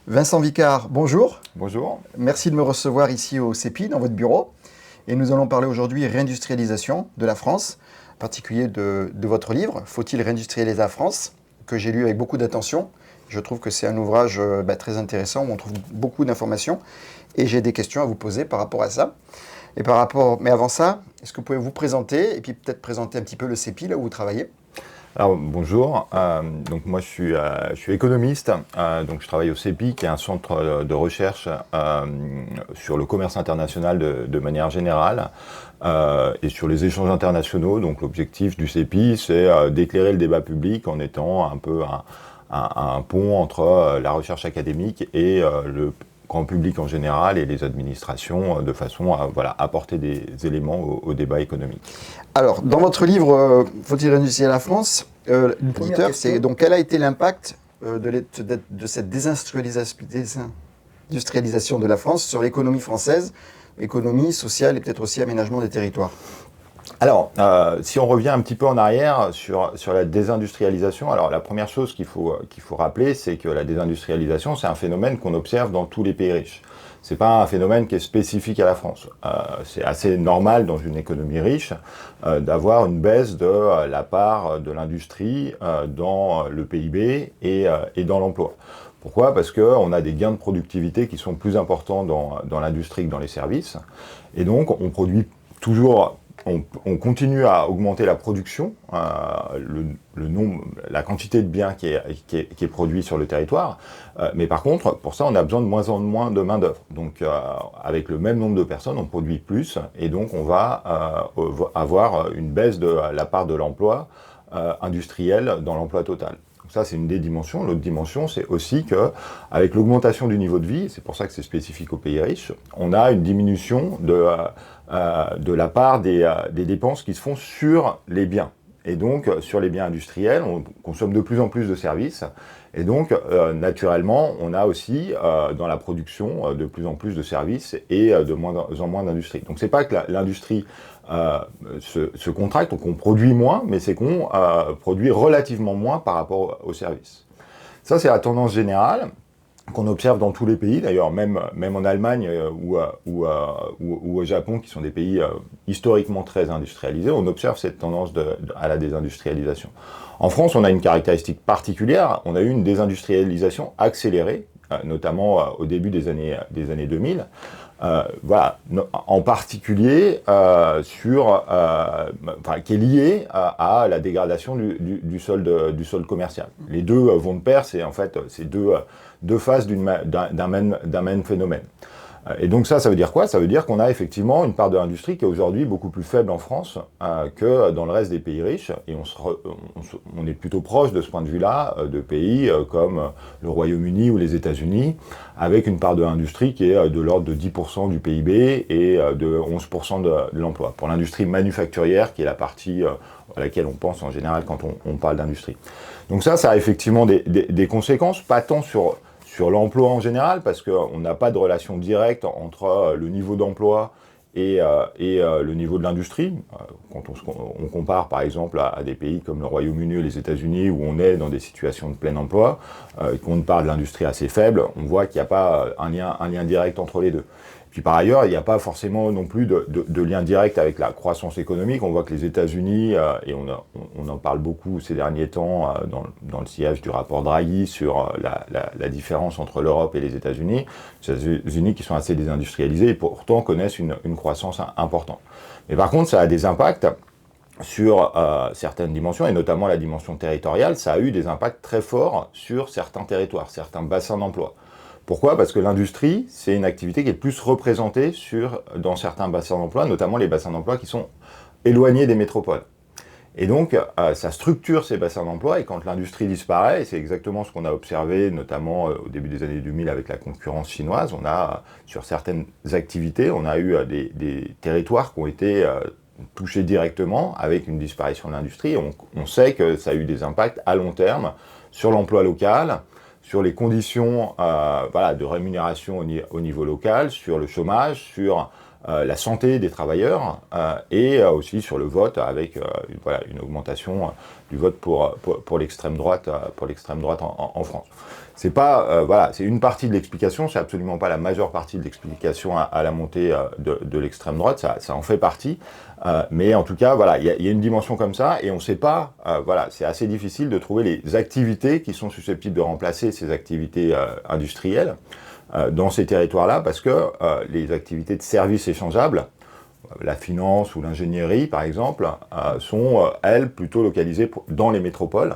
Vincent Vicard, bonjour. Bonjour. Merci de me recevoir ici au CEPI, dans votre bureau. Et nous allons parler aujourd'hui réindustrialisation de la France, en particulier de votre livre, Faut-il réindustrialiser la France, que j'ai lu avec beaucoup d'attention. Je trouve que c'est un ouvrage très intéressant où on trouve beaucoup d'informations. Et j'ai des questions à vous poser par rapport à ça. Mais avant ça, est-ce que vous pouvez vous présenter et puis peut-être présenter un petit peu le CEPI, là où vous travaillez? Alors bonjour, donc moi je suis économiste, donc je travaille au CEPI qui est un centre de recherche sur le commerce international de manière générale et sur les échanges internationaux. Donc l'objectif du CEPI c'est d'éclairer le débat public en étant un peu un pont entre la recherche académique et le grand public en général et les administrations de façon à apporter des éléments au débat économique. Alors, dans votre livre, Faut-il réindustrialiser la France, l'éditeur, c'est donc quel a été l'impact de cette désindustrialisation de la France sur l'économie française, économie sociale et peut-être aussi aménagement des territoires? Alors, si on revient un petit peu en arrière sur la désindustrialisation, alors la première chose qu'il faut rappeler, c'est que la désindustrialisation, c'est un phénomène qu'on observe dans tous les pays riches. C'est pas un phénomène qui est spécifique à la France. C'est assez normal dans une économie riche d'avoir une baisse de la part de l'industrie dans le PIB et dans l'emploi. Pourquoi? Parce qu'on a des gains de productivité qui sont plus importants dans l'industrie que dans les services. Et donc, on produit toujours... On continue à augmenter la production, le nombre, la quantité de biens qui est produit sur le territoire, mais par contre, pour ça, on a besoin de moins en moins de main-d'œuvre. Donc, avec le même nombre de personnes, on produit plus, et donc on va avoir une baisse de la part de l'emploi industriel dans l'emploi total. Ça, c'est une des dimensions. L'autre dimension, c'est aussi qu'avec l'augmentation du niveau de vie, c'est pour ça que c'est spécifique aux pays riches, on a une diminution de la part des dépenses qui se font sur les biens. Et donc, sur les biens industriels, on consomme de plus en plus de services. Et donc, naturellement, on a aussi dans la production de plus en plus de services et de moins en moins d'industrie. Donc, c'est pas que l'industrie se contracte, donc on produit moins, mais c'est qu'on produit relativement moins par rapport aux services. Ça, c'est la tendance générale qu'on observe dans tous les pays, d'ailleurs même en Allemagne ou au Japon, qui sont des pays historiquement très industrialisés, on observe cette tendance à la désindustrialisation. En France, on a une caractéristique particulière, on a eu une désindustrialisation accélérée, notamment au début des années 2000, en particulier qui est liée à la dégradation du sol commercial. Les deux vont de pair, c'est en fait ces deux phases d'un même phénomène. Et donc ça veut dire quoi? Ça veut dire qu'on a effectivement une part de l'industrie qui est aujourd'hui beaucoup plus faible en France que dans le reste des pays riches. Et on est plutôt proche de ce point de vue-là de pays comme le Royaume-Uni ou les États-Unis, avec une part de l'industrie qui est de l'ordre de 10% du PIB et de 11% de l'emploi. Pour l'industrie manufacturière, qui est la partie à laquelle on pense en général quand on parle d'industrie. Donc ça a effectivement des conséquences, pas tant sur l'emploi en général, parce qu'on n'a pas de relation directe entre le niveau d'emploi et le niveau de l'industrie. Quand on compare par exemple à des pays comme le Royaume-Uni ou les États-Unis, où on est dans des situations de plein emploi, qu'on parle de l'industrie assez faible, on voit qu'il n'y a pas un lien direct entre les deux. Puis par ailleurs, il n'y a pas forcément non plus de lien direct avec la croissance économique. On voit que les États-Unis, et on en parle beaucoup ces derniers temps dans le sillage du rapport Draghi sur la différence entre l'Europe et les États-Unis qui sont assez désindustrialisés et pourtant connaissent une croissance importante. Mais par contre, ça a des impacts sur certaines dimensions, et notamment la dimension territoriale. Ça a eu des impacts très forts sur certains territoires, certains bassins d'emploi. Pourquoi? Parce que l'industrie, c'est une activité qui est plus représentée dans certains bassins d'emploi, notamment les bassins d'emploi qui sont éloignés des métropoles. Et donc, ça structure ces bassins d'emploi, et quand l'industrie disparaît, et c'est exactement ce qu'on a observé, notamment au début des années 2000 avec la concurrence chinoise, on a, sur certaines activités, on a eu des territoires qui ont été touchés directement avec une disparition de l'industrie. On sait que ça a eu des impacts à long terme sur l'emploi local, sur les conditions de rémunération au niveau local, sur le chômage, sur la santé des travailleurs et aussi sur le vote avec une augmentation du vote pour l'extrême droite, en France. C'est pas c'est une partie de l'explication, c'est absolument pas la majeure partie de l'explication à la montée de l'extrême droite, ça en fait partie, mais en tout cas il y a une dimension comme ça et on ne sait pas, c'est assez difficile de trouver les activités qui sont susceptibles de remplacer ces activités industrielles dans ces territoires-là, parce que les activités de services échangeables, la finance ou l'ingénierie par exemple, sont elles plutôt localisées dans les métropoles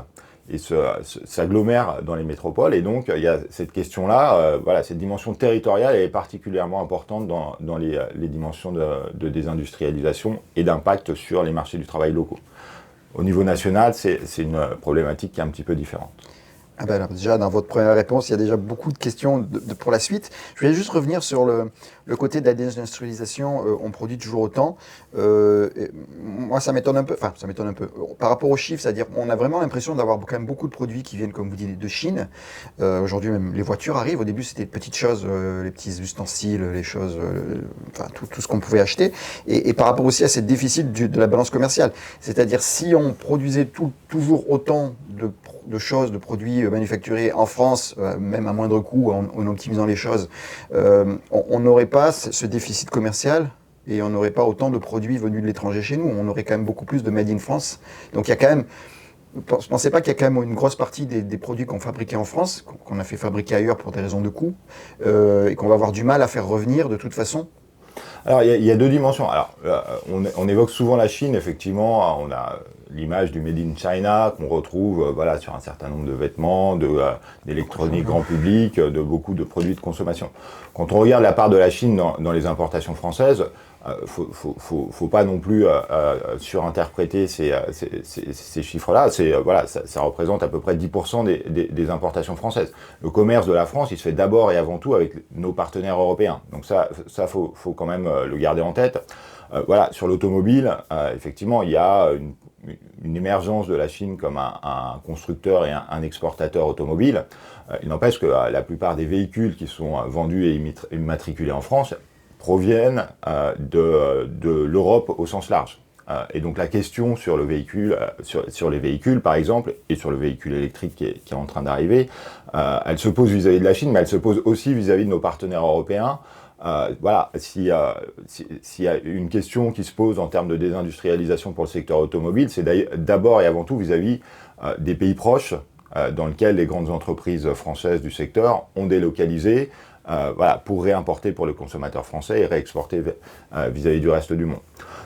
et s'agglomèrent dans les métropoles, et donc il y a cette question-là, cette dimension territoriale est particulièrement importante dans les dimensions de désindustrialisation et d'impact sur les marchés du travail locaux. Au niveau national, c'est une problématique qui est un petit peu différente. Ah ben alors, déjà, dans votre première réponse, il y a déjà beaucoup de questions pour la suite. Je voulais juste revenir sur le côté de la désindustrialisation. On produit toujours autant. Moi, ça m'étonne un peu. Enfin, ça m'étonne un peu. Par rapport aux chiffres, c'est-à-dire on a vraiment l'impression d'avoir quand même beaucoup de produits qui viennent, comme vous dites, de Chine. Aujourd'hui, même les voitures arrivent. Au début, c'était des petites choses, les petits ustensiles, les choses, tout ce qu'on pouvait acheter. Et par rapport aussi à ce déficit de la balance commerciale. C'est-à-dire, si on produisait toujours autant de choses, de produits manufacturés en France, même à moindre coût, en optimisant les choses, on n'aurait pas ce déficit commercial et on n'aurait pas autant de produits venus de l'étranger chez nous. On aurait quand même beaucoup plus de Made in France. Donc il y a quand même, ne pensez pas qu'il y a quand même une grosse partie des produits qu'on fabriquait en France, qu'on a fait fabriquer ailleurs pour des raisons de coût, et qu'on va avoir du mal à faire revenir de toute façon? Alors, il y a deux dimensions. Alors, on évoque souvent la Chine, effectivement. On a l'image du Made in China qu'on retrouve sur un certain nombre de vêtements, d'électronique grand public, de beaucoup de produits de consommation. Quand on regarde la part de la Chine dans les importations françaises, faut pas non plus surinterpréter ces chiffres-là. Ça représente à peu près 10% des importations françaises. Le commerce de la France, il se fait d'abord et avant tout avec nos partenaires européens. Donc ça faut quand même le garder en tête. Sur l'automobile, effectivement, il y a une émergence de la Chine comme un constructeur et un exportateur automobile. Il n'empêche que la plupart des véhicules qui sont vendus et immatriculés en France proviennent de l'Europe au sens large. Et donc la question sur le véhicule, sur les véhicules par exemple, et sur le véhicule électrique qui est en train d'arriver, elle se pose vis-à-vis de la Chine, mais elle se pose aussi vis-à-vis de nos partenaires européens. S'il y a une question qui se pose en termes de désindustrialisation pour le secteur automobile, c'est d'abord et avant tout vis-à-vis des pays proches, dans lesquels les grandes entreprises françaises du secteur ont délocalisé pour réimporter pour le consommateur français et réexporter vis-à-vis du reste du monde.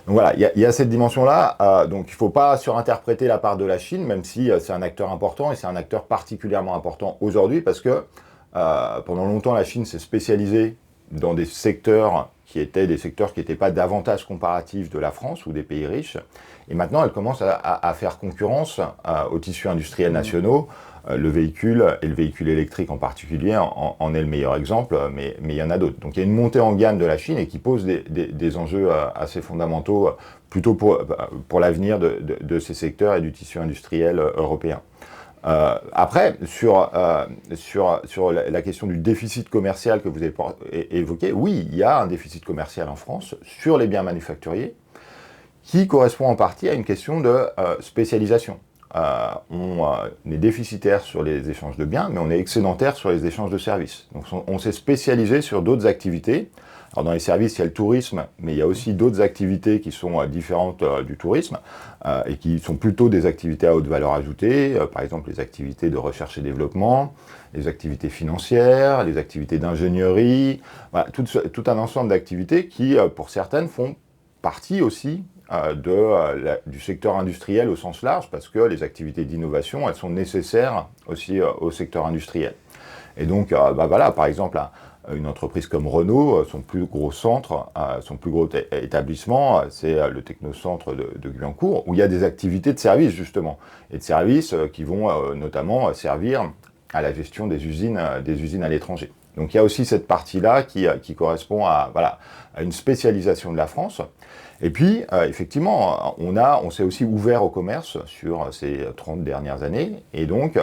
Donc il y a cette dimension-là. Donc il ne faut pas surinterpréter la part de la Chine, même si c'est un acteur important, et c'est un acteur particulièrement important aujourd'hui, parce que pendant longtemps, la Chine s'est spécialisée dans des secteurs qui n'étaient pas davantage comparatifs de la France ou des pays riches. Et maintenant, elle commence à faire concurrence aux tissus industriels nationaux. Le véhicule, et le véhicule électrique en particulier, en est le meilleur exemple, mais il y en a d'autres. Donc il y a une montée en gamme de la Chine et qui pose des enjeux assez fondamentaux, plutôt pour l'avenir de ces secteurs et du tissu industriel européen. Après, sur la question du déficit commercial que vous avez évoqué, oui, il y a un déficit commercial en France sur les biens manufacturiers qui correspond en partie à une question de spécialisation. On est déficitaire sur les échanges de biens, mais on est excédentaire sur les échanges de services. Donc on s'est spécialisé sur d'autres activités. Alors dans les services, il y a le tourisme, mais il y a aussi d'autres activités qui sont différentes du tourisme et qui sont plutôt des activités à haute valeur ajoutée, par exemple les activités de recherche et développement, les activités financières, les activités d'ingénierie, tout un ensemble d'activités qui, pour certaines, font partie aussi du secteur industriel au sens large, parce que les activités d'innovation, elles sont nécessaires aussi au secteur industriel. Et donc, par exemple, une entreprise comme Renault, son plus gros centre, son plus gros établissement, c'est le technocentre de Guyancourt, où il y a des activités de services, justement, et de services qui vont notamment servir à la gestion des usines à l'étranger. Donc il y a aussi cette partie-là qui correspond à une spécialisation de la France. Et puis, effectivement, on s'est aussi ouvert au commerce sur ces 30 dernières années. Et donc,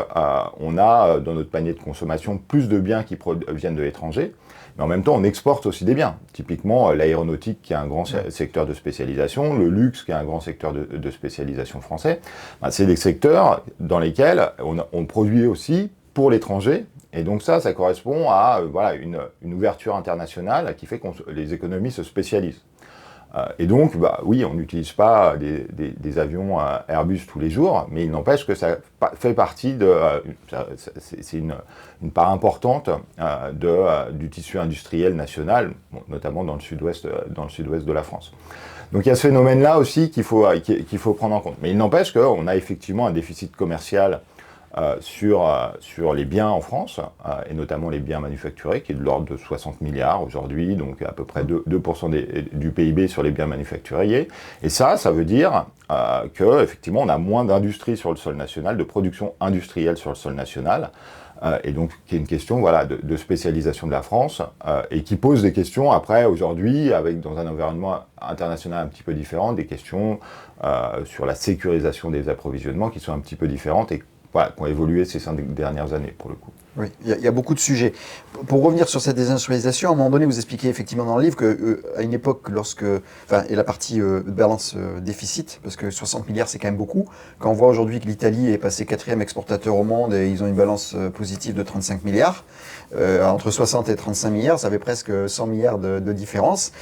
on a dans notre panier de consommation plus de biens qui viennent de l'étranger. Mais en même temps, on exporte aussi des biens. Typiquement, l'aéronautique, qui est un grand secteur de spécialisation, le luxe, qui est un grand secteur de spécialisation français. C'est des secteurs dans lesquels on produit aussi pour l'étranger. Et donc ça correspond à une ouverture internationale qui fait que les économies se spécialisent. Et donc, oui, on n'utilise pas des avions Airbus tous les jours, mais il n'empêche que ça fait partie c'est une part importante du tissu industriel national, notamment dans le sud-ouest de la France. Donc il y a ce phénomène-là aussi qu'il faut prendre en compte. Mais il n'empêche qu'on a effectivement un déficit commercial sur les biens en France, et notamment les biens manufacturés, qui est de l'ordre de 60 milliards aujourd'hui, donc à peu près 2% du PIB sur les biens manufacturiers. Et ça veut dire qu'effectivement, on a moins d'industrie sur le sol national, de production industrielle sur le sol national, et donc qui est une question de spécialisation de la France, et qui pose des questions après, aujourd'hui, dans un environnement international un petit peu différent, des questions sur la sécurisation des approvisionnements qui sont un petit peu différentes et qui ont évolué ces 5 dernières années, pour le coup. Oui, il y a beaucoup de sujets. Pour revenir sur cette désindustrialisation, à un moment donné, vous expliquez effectivement dans le livre qu'à une époque, et la partie balance déficit, parce que 60 milliards, c'est quand même beaucoup. Quand on voit aujourd'hui que l'Italie est passée 4e exportateur au monde et ils ont une balance positive de 35 milliards, entre 60 et 35 milliards, ça fait presque 100 milliards de différence.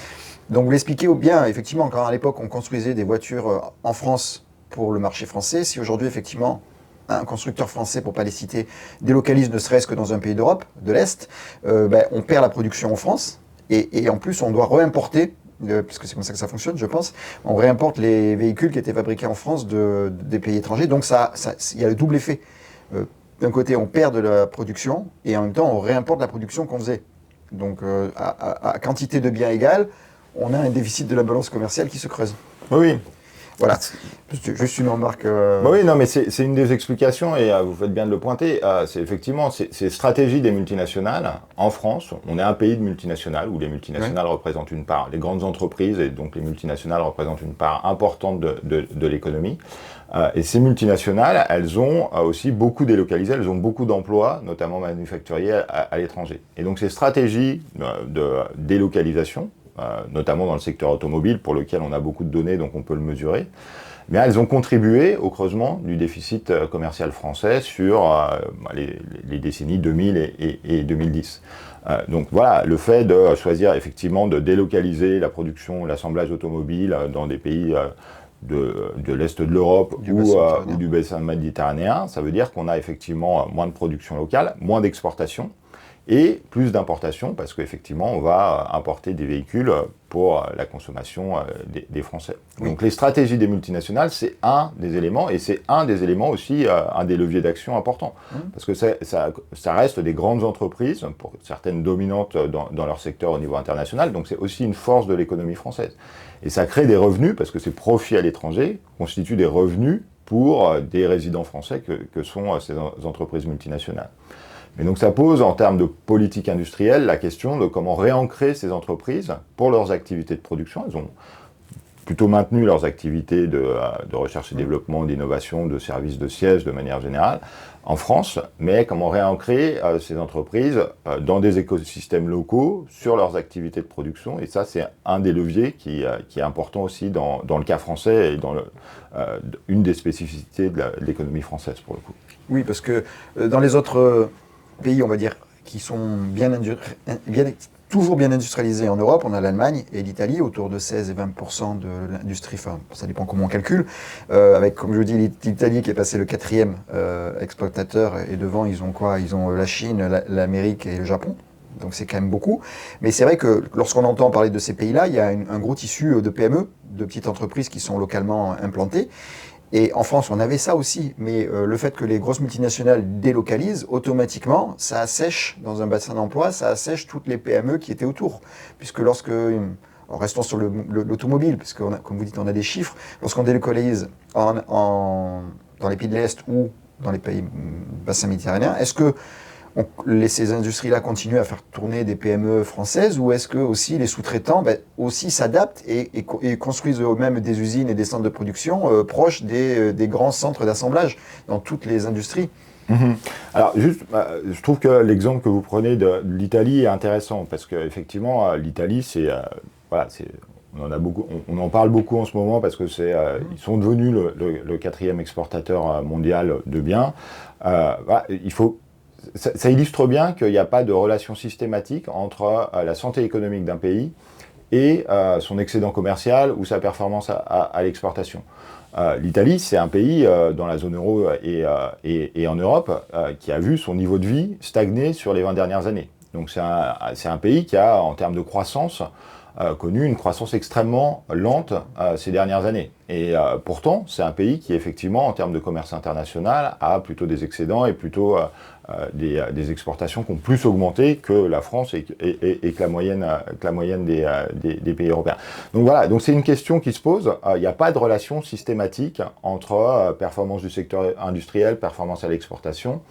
Donc vous l'expliquez bien, effectivement, quand à l'époque, on construisait des voitures en France pour le marché français, si aujourd'hui, effectivement, un constructeur français, pour ne pas les citer, délocalise ne serait-ce que dans un pays d'Europe, de l'Est, on perd la production en France, et en plus on doit réimporter, puisque c'est comme ça que ça fonctionne, je pense, on réimporte les véhicules qui étaient fabriqués en France des pays étrangers, donc il y a le double effet. D'un côté, on perd de la production, et en même temps, on réimporte la production qu'on faisait. Donc, à quantité de biens égale, on a un déficit de la balance commerciale qui se creuse. Oui. Voilà, juste une remarque. Oui, non, mais c'est une des explications, et vous faites bien de le pointer. C'est effectivement ces stratégies des multinationales. En France, on est un pays de multinationales où les multinationales représentent une part, les grandes entreprises, et donc les multinationales représentent une part importante de l'économie. Et ces multinationales, elles ont aussi beaucoup délocalisé, elles ont beaucoup d'emplois, notamment manufacturiers, à l'étranger. Et donc ces stratégies de délocalisation, notamment dans le secteur automobile, pour lequel on a beaucoup de données, donc on peut le mesurer, mais elles ont contribué au creusement du déficit commercial français sur les décennies 2000 et 2010. Donc voilà, le fait de choisir effectivement de délocaliser la production, l'assemblage automobile dans des pays de l'Est de l'Europe ou du bassin méditerranéen, ça veut dire qu'on a effectivement moins de production locale, moins d'exportation, et plus d'importation, parce qu'effectivement, on va importer des véhicules pour la consommation des Français. Oui. Donc les stratégies des multinationales, c'est un des éléments, et c'est un des éléments aussi, un des leviers d'action importants. Parce que ça reste des grandes entreprises, pour certaines dominantes dans leur secteur au niveau international, donc c'est aussi une force de l'économie française. Et ça crée des revenus, parce que ces profits à l'étranger constituent des revenus pour des résidents français que sont ces entreprises multinationales. Et donc ça pose, en termes de politique industrielle, la question de comment réancrer ces entreprises pour leurs activités de production. Elles ont plutôt maintenu leurs activités de recherche et développement, d'innovation, de services de siège de manière générale en France, mais comment réancrer ces entreprises dans des écosystèmes locaux sur leurs activités de production. Et ça, c'est un des leviers qui est important aussi dans le cas français et dans une des spécificités de l'économie française, pour le coup. Oui, parce que dans les autres pays, on va dire, qui sont toujours bien industrialisés en Europe, on a l'Allemagne et l'Italie, autour de 16 et 20% de l'industrie, enfin, ça dépend comment on calcule, avec, comme je dis, l'Italie qui est passé le 4e exploitateur, et devant, ils ont quoi? Ils ont la Chine, l'Amérique et le Japon. Donc c'est quand même beaucoup. Mais c'est vrai que lorsqu'on entend parler de ces pays-là, il y a un gros tissu de PME, de petites entreprises qui sont localement implantées. Et en France, on avait ça aussi, mais le fait que les grosses multinationales délocalisent, automatiquement, ça assèche, dans un bassin d'emploi, ça assèche toutes les PME qui étaient autour. Puisque restons sur l'automobile, puisque comme vous dites, on a des chiffres, lorsqu'on délocalise dans les pays de l'Est ou dans les pays bassins méditerranéens. Est-ce que ces industries-là continuent à faire tourner des PME françaises ou est-ce que aussi les sous-traitants aussi s'adaptent et construisent eux-mêmes des usines et des centres de production proches des grands centres d'assemblage dans toutes les industries? Alors juste, je trouve que l'exemple que vous prenez de l'Italie est intéressant parce qu'effectivement, l'Italie, on en parle beaucoup en ce moment parce que ils sont devenus le quatrième exportateur mondial de biens. Ça illustre bien qu'il n'y a pas de relation systématique entre la santé économique d'un pays et son excédent commercial ou sa performance à l'exportation. L'Italie, c'est un pays dans la zone euro et en Europe qui a vu son niveau de vie stagner sur les 20 dernières années. Donc c'est un pays qui a, en termes de croissance, connu une croissance extrêmement lente ces dernières années. Et pourtant, c'est un pays qui, effectivement, en termes de commerce international, a plutôt des excédents et plutôt des exportations qui ont plus augmenté que la France et que la moyenne des pays européens. Donc voilà, donc c'est une question qui se pose. Il n'y a pas de relation systématique entre performance du secteur industriel, performance à l'exportation,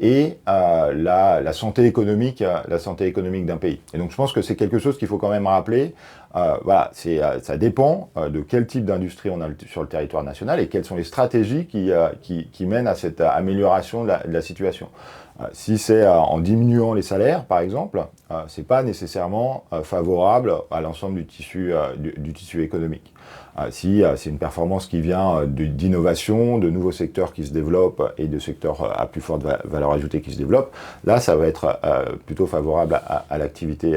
et la santé économique d'un pays. Et donc je pense que c'est quelque chose qu'il faut quand même rappeler. Ça dépend de quel type d'industrie on a sur le territoire national et quelles sont les stratégies qui mènent à cette amélioration de la situation. Si c'est en diminuant les salaires, par exemple, c'est pas nécessairement favorable à l'ensemble du tissu économique. Si c'est une performance qui vient d'innovation, de nouveaux secteurs qui se développent et de secteurs à plus forte valeur ajoutée qui se développent, là, ça va être plutôt favorable à l'activité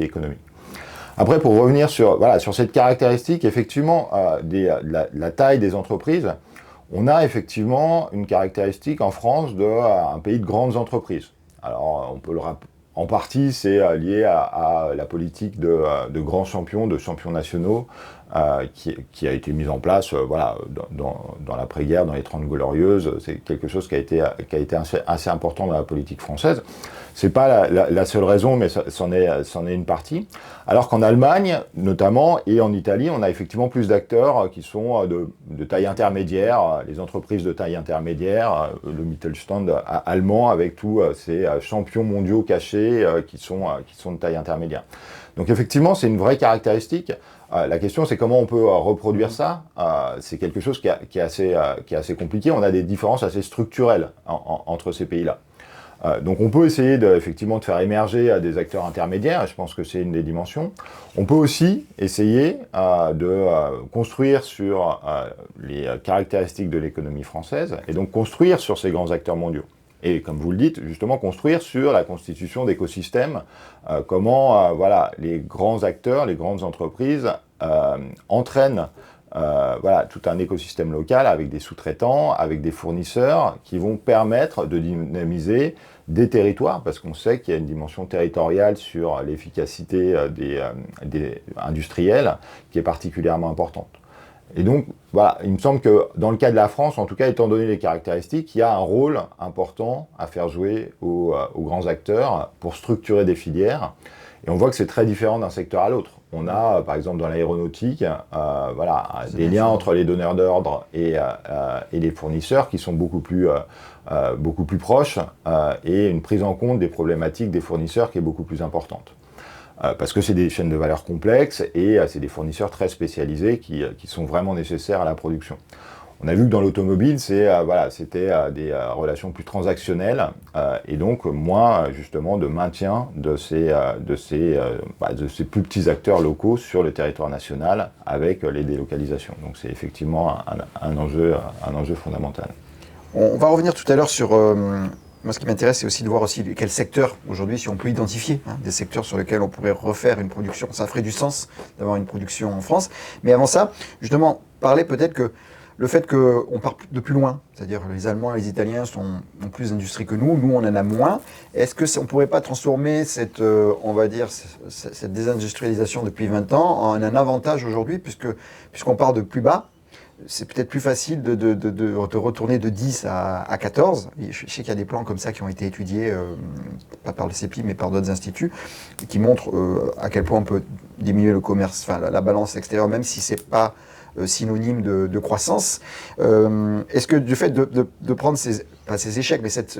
économique. Après, pour revenir sur cette caractéristique, effectivement, la taille des entreprises, on a effectivement une caractéristique en France d'un pays de grandes entreprises. Alors, on peut en partie, c'est lié à la politique de grands champions, de champions nationaux, qui a été mise en place dans l'après-guerre, dans les 30 Glorieuses. C'est quelque chose qui a été assez important dans la politique française. C'est pas la seule raison, mais c'en est une partie. Alors qu'en Allemagne, notamment, et en Italie, on a effectivement plus d'acteurs qui sont de taille intermédiaire, les entreprises de taille intermédiaire, le Mittelstand allemand, avec tous ces champions mondiaux cachés qui sont de taille intermédiaire. Donc effectivement, c'est une vraie caractéristique. La question, c'est comment on peut reproduire ça. C'est quelque chose qui est assez compliqué. On a des différences assez structurelles entre ces pays-là. Donc on peut essayer effectivement de faire émerger des acteurs intermédiaires, et je pense que c'est une des dimensions. On peut aussi essayer de construire sur les caractéristiques de l'économie française, et donc construire sur ces grands acteurs mondiaux. Et comme vous le dites, justement construire sur la constitution d'écosystèmes, comment les grands acteurs, les grandes entreprises entraînent tout un écosystème local avec des sous-traitants, avec des fournisseurs qui vont permettre de dynamiser des territoires, parce qu'on sait qu'il y a une dimension territoriale sur l'efficacité des industriels qui est particulièrement importante. Et donc, il me semble que dans le cas de la France, en tout cas, étant donné les caractéristiques, il y a un rôle important à faire jouer aux grands acteurs pour structurer des filières. Et on voit que c'est très différent d'un secteur à l'autre. On a, par exemple, dans l'aéronautique, des liens entre les donneurs d'ordre et les fournisseurs qui sont beaucoup plus proches et une prise en compte des problématiques des fournisseurs qui est beaucoup plus importante. Parce que c'est des chaînes de valeur complexes et c'est des fournisseurs très spécialisés qui sont vraiment nécessaires à la production. On a vu que dans l'automobile, c'était des relations plus transactionnelles et donc moins justement de maintien de ces plus petits acteurs locaux sur le territoire national avec les délocalisations. Donc c'est effectivement un enjeu fondamental. On va revenir tout à l'heure sur... Moi, ce qui m'intéresse, c'est aussi de voir quel secteur, aujourd'hui, si on peut identifier des secteurs sur lesquels on pourrait refaire une production. Ça ferait du sens d'avoir une production en France. Mais avant ça, justement, parler peut-être que le fait qu'on part de plus loin, c'est-à-dire les Allemands et les Italiens ont plus d'industrie que nous on en a moins. Est-ce qu'on ne pourrait pas transformer cette désindustrialisation depuis 20 ans en un avantage aujourd'hui, puisqu'on part de plus bas, c'est peut-être plus facile de retourner de 10 à 14. Je sais qu'il y a des plans comme ça qui ont été étudiés, pas par le CEPI, mais par d'autres instituts, qui montrent à quel point on peut diminuer le commerce, enfin la balance extérieure, même si c'est pas synonyme de croissance. Est-ce que du fait de prendre pas ces échecs, mais cette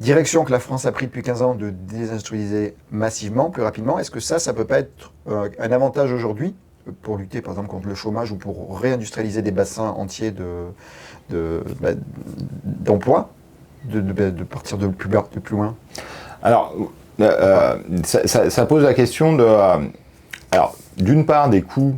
direction que la France a pris depuis 15 ans de désindustrialiser massivement, plus rapidement, est-ce que ça peut pas être un avantage aujourd'hui pour lutter par exemple contre le chômage ou pour réindustrialiser des bassins entiers d'emploi, de partir de plus loin? Alors, ça pose la question alors, d'une part, des coûts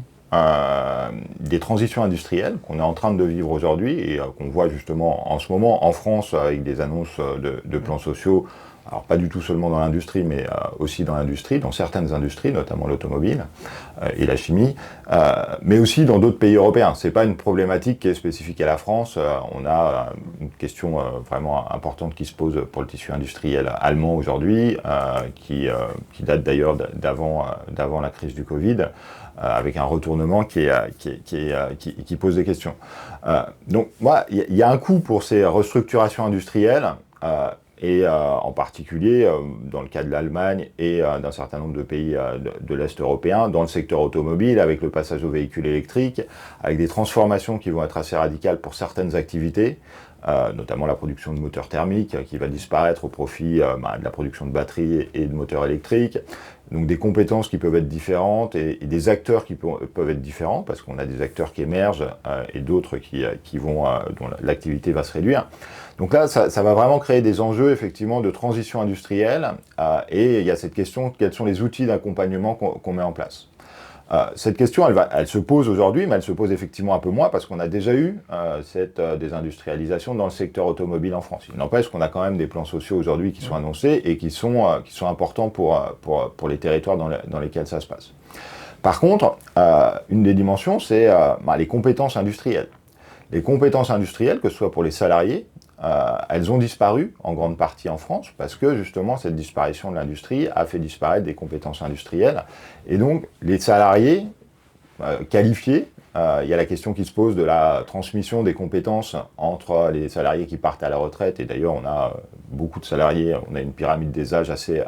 des transitions industrielles qu'on est en train de vivre aujourd'hui et qu'on voit justement en ce moment en France avec des annonces de plans sociaux. Alors pas du tout seulement dans l'industrie, mais aussi dans l'industrie, dans certaines industries, notamment l'automobile et la chimie, mais aussi dans d'autres pays européens. C'est pas une problématique qui est spécifique à la France. On a une question vraiment importante qui se pose pour le tissu industriel allemand aujourd'hui, qui date d'ailleurs d'avant la crise du Covid, avec un retournement qui pose des questions. Donc moi, il y a un coût pour ces restructurations industrielles. Et en particulier, dans le cas de l'Allemagne et d'un certain nombre de pays de l'Est européen, dans le secteur automobile, avec le passage aux véhicules électriques, avec des transformations qui vont être assez radicales pour certaines activités, notamment la production de moteurs thermiques qui va disparaître au profit de la production de batteries et de moteurs électriques. Donc des compétences qui peuvent être différentes et des acteurs qui peuvent être différents, parce qu'on a des acteurs qui émergent et d'autres dont l'activité va se réduire. Donc là, ça va vraiment créer des enjeux effectivement de transition industrielle et il y a cette question, quels sont les outils d'accompagnement qu'on met en place. Cette question, elle se pose aujourd'hui, mais elle se pose effectivement un peu moins parce qu'on a déjà eu cette désindustrialisation dans le secteur automobile en France. Il n'empêche qu'on a quand même des plans sociaux aujourd'hui qui sont annoncés et qui sont importants pour les territoires dans lesquels ça se passe. Par contre, une des dimensions, c'est les compétences industrielles. Les compétences industrielles, que ce soit pour les salariés, elles ont disparu en grande partie en France parce que justement cette disparition de l'industrie a fait disparaître des compétences industrielles. Et donc les salariés qualifiés, il y a la question qui se pose de la transmission des compétences entre les salariés qui partent à la retraite. Et d'ailleurs on a beaucoup de salariés, on a une pyramide des âges assez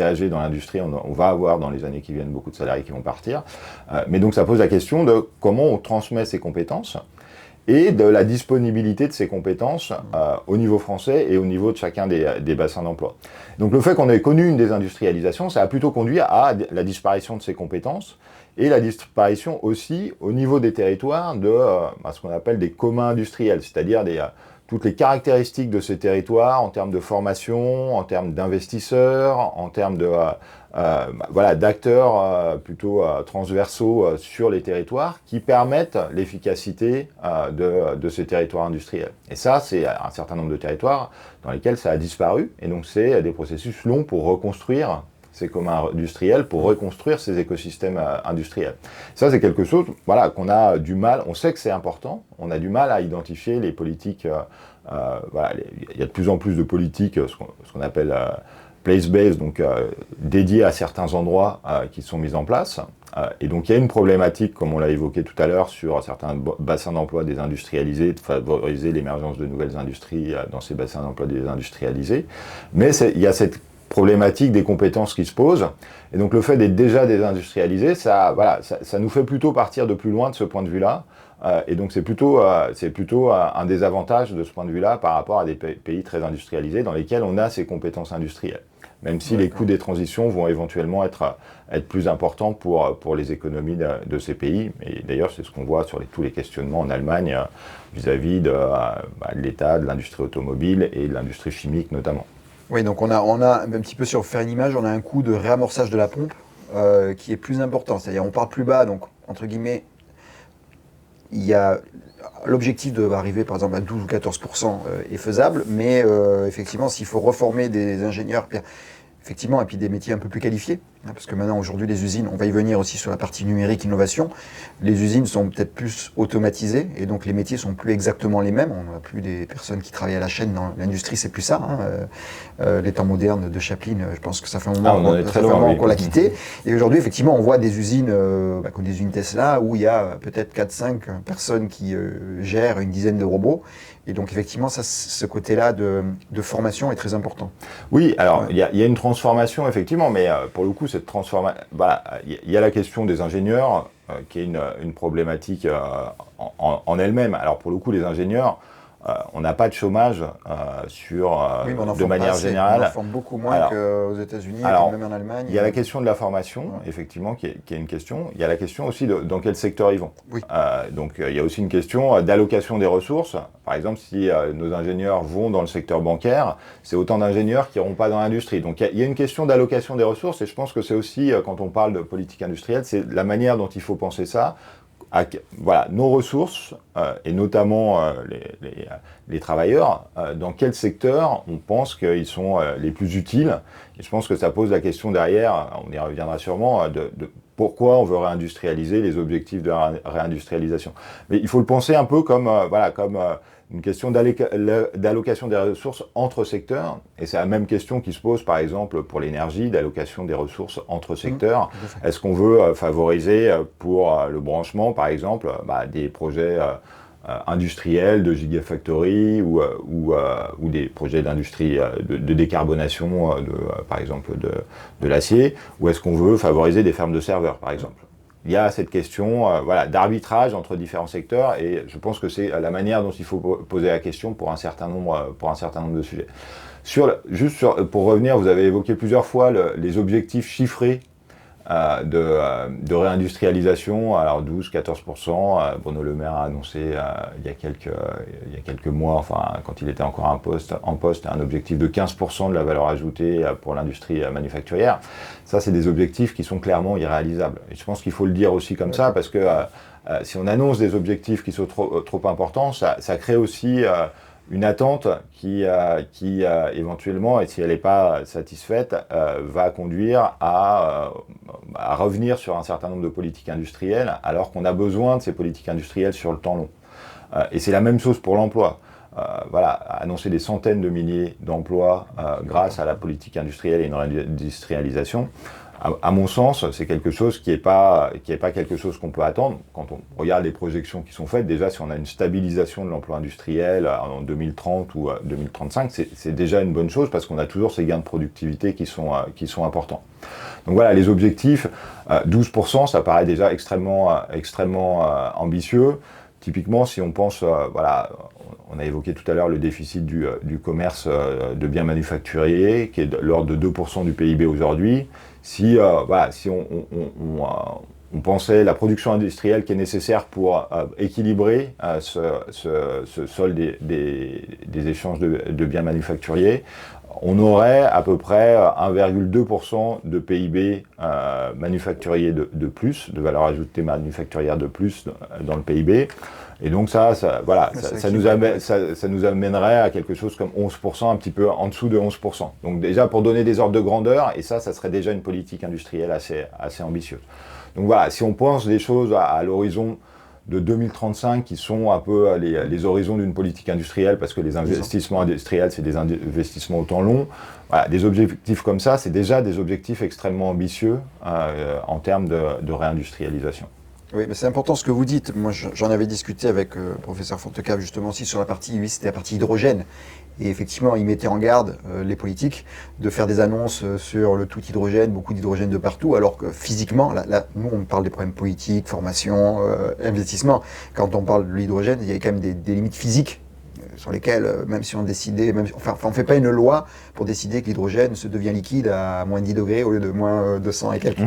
âgée dans l'industrie. On va avoir dans les années qui viennent beaucoup de salariés qui vont partir. Mais donc ça pose la question de comment on transmet ces compétences et de la disponibilité de ces compétences au niveau français et au niveau de chacun des bassins d'emploi. Donc le fait qu'on ait connu une désindustrialisation, ça a plutôt conduit à la disparition de ces compétences et la disparition aussi au niveau des territoires de ce qu'on appelle des communs industriels, c'est-à-dire toutes les caractéristiques de ces territoires en termes de formation, en termes d'investisseurs, en termes d'acteurs plutôt transversaux sur les territoires qui permettent l'efficacité de ces territoires industriels. Et ça, c'est un certain nombre de territoires dans lesquels ça a disparu. Et donc, c'est des processus longs pour reconstruire ces communs industriels, pour reconstruire ces écosystèmes industriels. Ça, c'est quelque chose qu'on a du mal, on sait que c'est important, on a du mal à identifier les politiques. Il y a de plus en plus de politiques, ce qu'on appelle place-based, donc dédiées à certains endroits qui sont mises en place. Et donc il y a une problématique, comme on l'a évoqué tout à l'heure, sur certains bassins d'emploi désindustrialisés, de favoriser l'émergence de nouvelles industries dans ces bassins d'emploi désindustrialisés. Mais il y a cette problématique des compétences qui se posent. Et donc le fait d'être déjà désindustrialisé, ça nous fait plutôt partir de plus loin de ce point de vue-là. Et donc c'est plutôt un désavantage de ce point de vue-là par rapport à des pays très industrialisés dans lesquels on a ces compétences industrielles. Même si les coûts des transitions vont éventuellement être plus importants pour les économies de ces pays. Et d'ailleurs, c'est ce qu'on voit sur tous les questionnements en Allemagne vis-à-vis de l'État, de l'industrie automobile et de l'industrie chimique notamment. Oui, donc on a un petit peu, sur faire une image, on a un coût de réamorçage de la pompe qui est plus important. C'est-à-dire on part plus bas, donc entre guillemets, il y a l'objectif d'arriver par exemple à 12 ou 14% est faisable, mais effectivement s'il faut reformer des ingénieurs, effectivement, et puis des métiers un peu plus qualifiés, Parce que maintenant, aujourd'hui, les usines, on va y venir aussi sur la partie numérique, innovation, les usines sont peut-être plus automatisées et donc les métiers sont plus exactement les mêmes. On n'a plus des personnes qui travaillent à la chaîne dans l'industrie, c'est plus ça. Les temps modernes de Chaplin, je pense que ça fait un moment qu'on l'a quitté. Et aujourd'hui, effectivement, on voit des usines, comme des usines Tesla, où il y a peut-être 4-5 personnes qui gèrent une dizaine de robots. Et donc, effectivement, ce côté-là de formation est très important. Oui, alors, il y a une transformation, effectivement, mais pour le coup, cette transformation... il y a la question des ingénieurs, qui est une problématique en elle-même. Alors, pour le coup, les ingénieurs, on n'a pas de chômage de manière générale. On en forme beaucoup moins qu'aux États-Unis, même en Allemagne. Il y a la question de la formation, effectivement, qui est une question. Il y a la question aussi de dans quel secteur ils vont. Oui. Donc, il y a aussi une question d'allocation des ressources. Par exemple, si nos ingénieurs vont dans le secteur bancaire, c'est autant d'ingénieurs qui n'iront pas dans l'industrie. Donc, il y a une question d'allocation des ressources, et je pense que c'est aussi, quand on parle de politique industrielle, c'est la manière dont il faut penser ça. Voilà, nos ressources, et notamment les travailleurs, dans quel secteur on pense qu'ils sont les plus utiles. Et je pense que ça pose la question derrière, on y reviendra sûrement, de pourquoi on veut réindustrialiser, les objectifs de réindustrialisation. Mais il faut le penser un peu comme une question d'allocation des ressources entre secteurs. Et c'est la même question qui se pose, par exemple, pour l'énergie, d'allocation des ressources entre secteurs. Est-ce qu'on veut favoriser pour le branchement, par exemple, des projets industriels de gigafactory ou des projets d'industrie de décarbonation, par exemple, de l'acier, ou est-ce qu'on veut favoriser des fermes de serveurs, par exemple? Il y a cette question d'arbitrage entre différents secteurs, et je pense que c'est la manière dont il faut poser la question pour un certain nombre de sujets. Pour revenir, vous avez évoqué plusieurs fois les objectifs chiffrés de réindustrialisation, alors 12-14%. Bruno Le Maire a annoncé il y a quelques mois, quand il était encore en poste, un objectif de 15% de la valeur ajoutée pour l'industrie manufacturière. Ça, c'est des objectifs qui sont clairement irréalisables. Et je pense qu'il faut le dire aussi comme ça, parce que si on annonce des objectifs qui sont trop importants, ça crée aussi une attente qui éventuellement, et si elle n'est pas satisfaite, va conduire à revenir sur un certain nombre de politiques industrielles, alors qu'on a besoin de ces politiques industrielles sur le temps long. Et c'est la même chose pour l'emploi. Annoncer des centaines de milliers d'emplois grâce à la politique industrielle et une réindustrialisation, à mon sens, c'est quelque chose qui n'est pas quelque chose qu'on peut attendre. Quand on regarde les projections qui sont faites, déjà si on a une stabilisation de l'emploi industriel en 2030 ou 2035, c'est déjà une bonne chose, parce qu'on a toujours ces gains de productivité qui sont importants. Donc voilà, les objectifs, 12%, ça paraît déjà extrêmement ambitieux. Typiquement, si on pense, on a évoqué tout à l'heure le déficit du commerce de biens manufacturiers, qui est de l'ordre de 2% du PIB aujourd'hui. Si on pensait la production industrielle qui est nécessaire pour équilibrer ce solde des échanges de biens manufacturiers, on aurait à peu près 1,2% de PIB manufacturier de plus, de valeur ajoutée manufacturière de plus dans le PIB. Et donc ça nous amènerait à quelque chose comme 11%, un petit peu en dessous de 11%. Donc déjà, pour donner des ordres de grandeur, et ça serait déjà une politique industrielle assez ambitieuse. Donc voilà, si on pense des choses à l'horizon de 2035, qui sont un peu les horizons d'une politique industrielle, parce que les investissements industriels, c'est des investissements au temps long. Voilà, des objectifs comme ça, c'est déjà des objectifs extrêmement ambitieux en termes de réindustrialisation. Oui, mais c'est important ce que vous dites. Moi, j'en avais discuté avec le professeur Fontecave justement aussi sur la partie, lui, c'était la partie hydrogène. Et effectivement, il mettait en garde les politiques de faire des annonces sur le tout hydrogène, beaucoup d'hydrogène de partout, alors que physiquement, là, nous, on parle des problèmes politiques, formation, investissement. Quand on parle de l'hydrogène, il y a quand même des limites physiques sur lesquelles, même si on décidait, on ne fait pas une loi pour décider que l'hydrogène se devient liquide à moins de 10 degrés au lieu de moins 200 et quelques.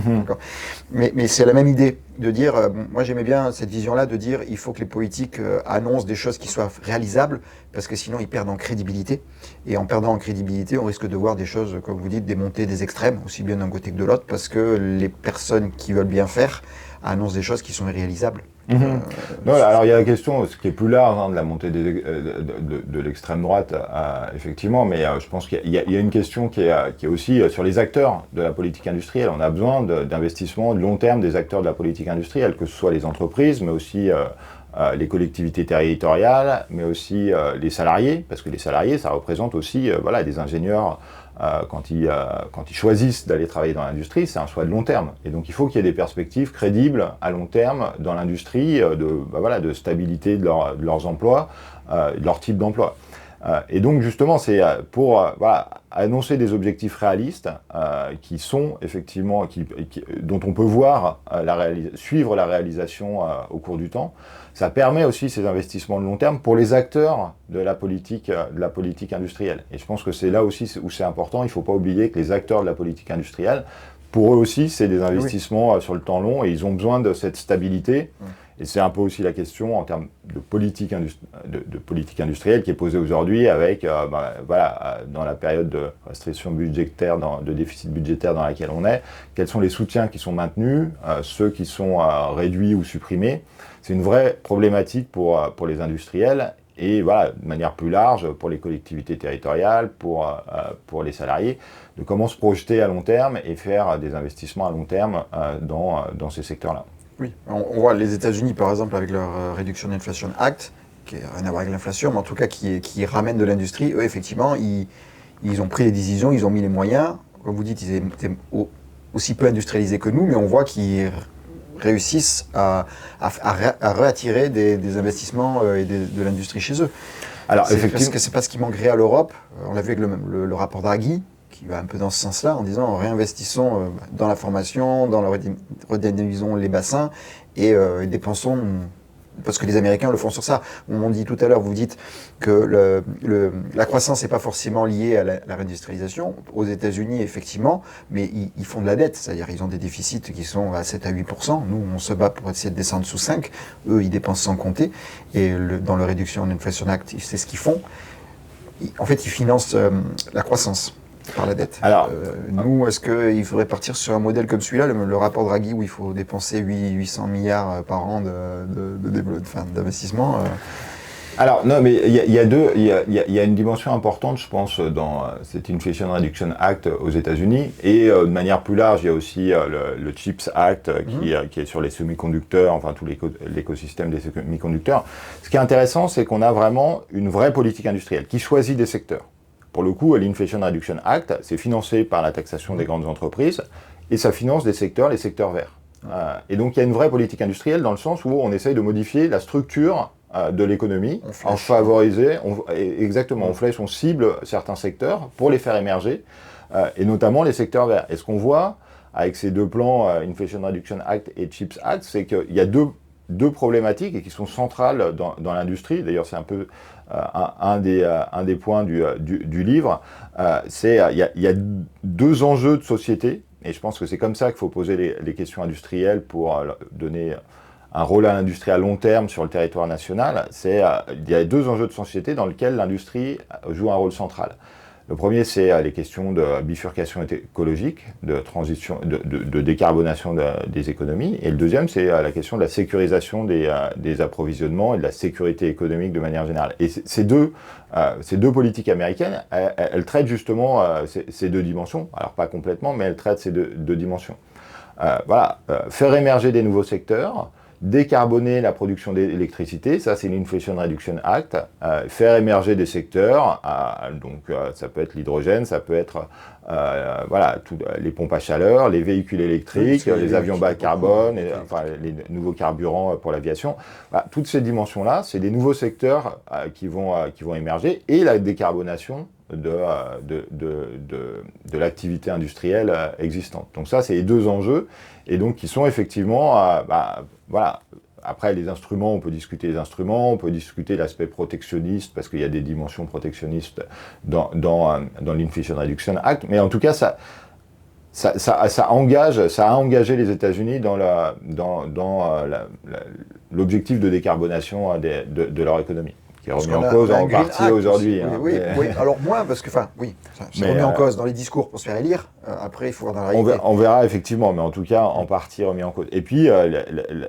Mais c'est la même idée de dire, moi j'aimais bien cette vision-là, de dire il faut que les politiques annoncent des choses qui soient réalisables, parce que sinon ils perdent en crédibilité. Et en perdant en crédibilité, on risque de voir des choses, comme vous dites, des montées des extrêmes, aussi bien d'un côté que de l'autre, parce que les personnes qui veulent bien faire annoncent des choses qui sont irréalisables. Non, alors il y a la question, ce qui est plus large, de la montée de l'extrême droite, effectivement, mais je pense qu'il y a une question qui est aussi sur les acteurs de la politique industrielle. On a besoin d'investissements de long terme des acteurs de la politique industrielle, que ce soit les entreprises, mais aussi les collectivités territoriales, mais aussi les salariés, parce que les salariés, ça représente aussi des ingénieurs. Quand ils choisissent d'aller travailler dans l'industrie, c'est un choix de long terme. Et donc il faut qu'il y ait des perspectives crédibles à long terme dans l'industrie, de stabilité de leurs emplois, de leur type d'emploi. Et donc justement, c'est pour annoncer des objectifs réalistes qui sont effectivement, dont on peut voir suivre la réalisation au cours du temps. Ça permet aussi ces investissements de long terme pour les acteurs de la politique industrielle. Et je pense que c'est là aussi où c'est important. Il ne faut pas oublier que les acteurs de la politique industrielle, pour eux aussi, c'est des investissements sur le temps long et ils ont besoin de cette stabilité. Et c'est un peu aussi la question en termes de politique industrielle qui est posée aujourd'hui avec, dans la période de restriction budgétaire, de déficit budgétaire dans laquelle on est, quels sont les soutiens qui sont maintenus, ceux qui sont réduits ou supprimés. C'est une vraie problématique pour les industriels et de manière plus large pour les collectivités territoriales, pour les salariés, de comment se projeter à long terme et faire des investissements à long terme dans ces secteurs-là. Oui, on voit les États-Unis par exemple avec leur Reduction Inflation Act, qui n'a rien à voir avec l'inflation, mais en tout cas qui ramène de l'industrie. Eux, effectivement, ils ont pris les décisions, ils ont mis les moyens. Comme vous dites, ils étaient aussi peu industrialisés que nous, mais on voit qu'ils réussissent à réattirer des investissements et de l'industrie chez eux. Alors, effectivement, c'est pas ce qui manquerait à l'Europe. On l'a vu avec le rapport Draghi, qui va un peu dans ce sens-là, en disant réinvestissons dans la formation, redynamisons les bassins et dépensons, parce que les Américains le font sur ça. On dit tout à l'heure, vous dites que la croissance n'est pas forcément liée à la réindustrialisation. Aux États-Unis, effectivement, mais ils font de la dette, c'est-à-dire ils ont des déficits qui sont à 7 à 8%. Nous, on se bat pour essayer de descendre sous 5. Eux, ils dépensent sans compter. Et dans le Reduction Inflation Act, c'est ce qu'ils font. En fait, ils financent la croissance par la dette. Alors, nous, est-ce qu'il faudrait partir sur un modèle comme celui-là, le rapport Draghi, où il faut dépenser 800 milliards par an d'investissement Alors, non, mais il y a une dimension importante, je pense, dans cet Inflation Reduction Act aux États-Unis, et de manière plus large, il y a aussi le CHIPS Act qui est sur les semi-conducteurs, enfin tout l'écosystème des semi-conducteurs. Ce qui est intéressant, c'est qu'on a vraiment une vraie politique industrielle qui choisit des secteurs. Pour le coup, l'Inflation Reduction Act, c'est financé par la taxation des grandes entreprises et ça finance les secteurs verts. Et donc, il y a une vraie politique industrielle dans le sens où on essaye de modifier la structure de l'économie, on flèche, on cible certains secteurs pour les faire émerger, et notamment les secteurs verts. Et ce qu'on voit avec ces deux plans, Inflation Reduction Act et CHIPS Act, c'est qu'il y a deux problématiques et qui sont centrales dans l'industrie. D'ailleurs, c'est un peu un des points du livre. Il y a deux enjeux de société, et je pense que c'est comme ça qu'il faut poser les questions industrielles pour donner un rôle à l'industrie à long terme sur le territoire national. Il y a deux enjeux de société dans lesquels l'industrie joue un rôle central. Le premier, c'est les questions de bifurcation écologique, de transition, de décarbonation des économies. Et le deuxième, c'est la question de la sécurisation des approvisionnements et de la sécurité économique de manière générale. Et ces deux politiques américaines, elles traitent justement ces deux dimensions. Alors pas complètement, mais elles traitent ces deux dimensions. Faire émerger des nouveaux secteurs, décarboner la production d'électricité, ça c'est l'Inflation Reduction Act, faire émerger des secteurs, ça peut être l'hydrogène, ça peut être les pompes à chaleur, les véhicules électriques, les avions bas carbone, les nouveaux carburants pour l'aviation. Toutes ces dimensions-là, c'est des nouveaux secteurs qui vont émerger, et la décarbonation de l'activité industrielle existante. Donc ça, c'est les deux enjeux, et donc qui sont effectivement, après les instruments, on peut discuter les instruments, on peut discuter l'aspect protectionniste, parce qu'il y a des dimensions protectionnistes dans l'Inflation Reduction Act, mais en tout cas, ça a engagé les États-Unis dans l'objectif de décarbonation de leur économie. qui est remis en cause en partie aujourd'hui. Oui, alors moins, parce que, c'est remis en cause dans les discours pour se faire élire. Après, il faut voir dans la réalité. On verra effectivement, mais en tout cas, en partie remis en cause. Et puis,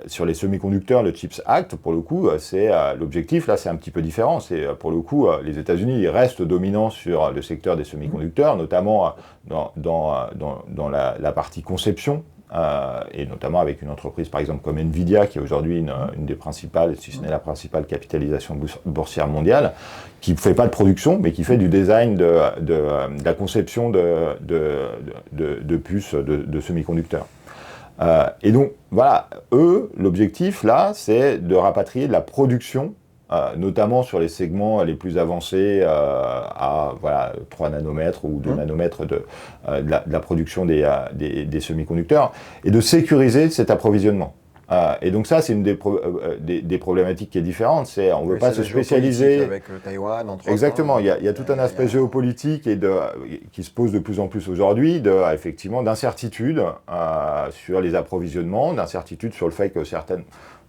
sur les semi-conducteurs, le CHIPS Act, pour le coup, c'est l'objectif, là, c'est un petit peu différent. C'est, pour le coup, les États-Unis restent dominants sur le secteur des semi-conducteurs, notamment dans la partie conception. Et notamment avec une entreprise par exemple comme Nvidia qui est aujourd'hui une des principales, si ce n'est la principale capitalisation boursière mondiale, qui ne fait pas de production mais qui fait du design de la conception de puces de semi-conducteurs. Et donc voilà, eux, l'objectif là c'est de rapatrier de la production notamment sur les segments les plus avancés à 3 nanomètres ou 2 nanomètres de la production des semi-conducteurs, et de sécuriser cet approvisionnement. Et donc ça, c'est une des problématiques qui est différente. C'est on ne veut pas se spécialiser avec Taïwan, entre autres. Exactement. Il y a tout un aspect géopolitique qui se pose de plus en plus aujourd'hui, effectivement d'incertitude sur les approvisionnements, d'incertitude sur le fait que certaines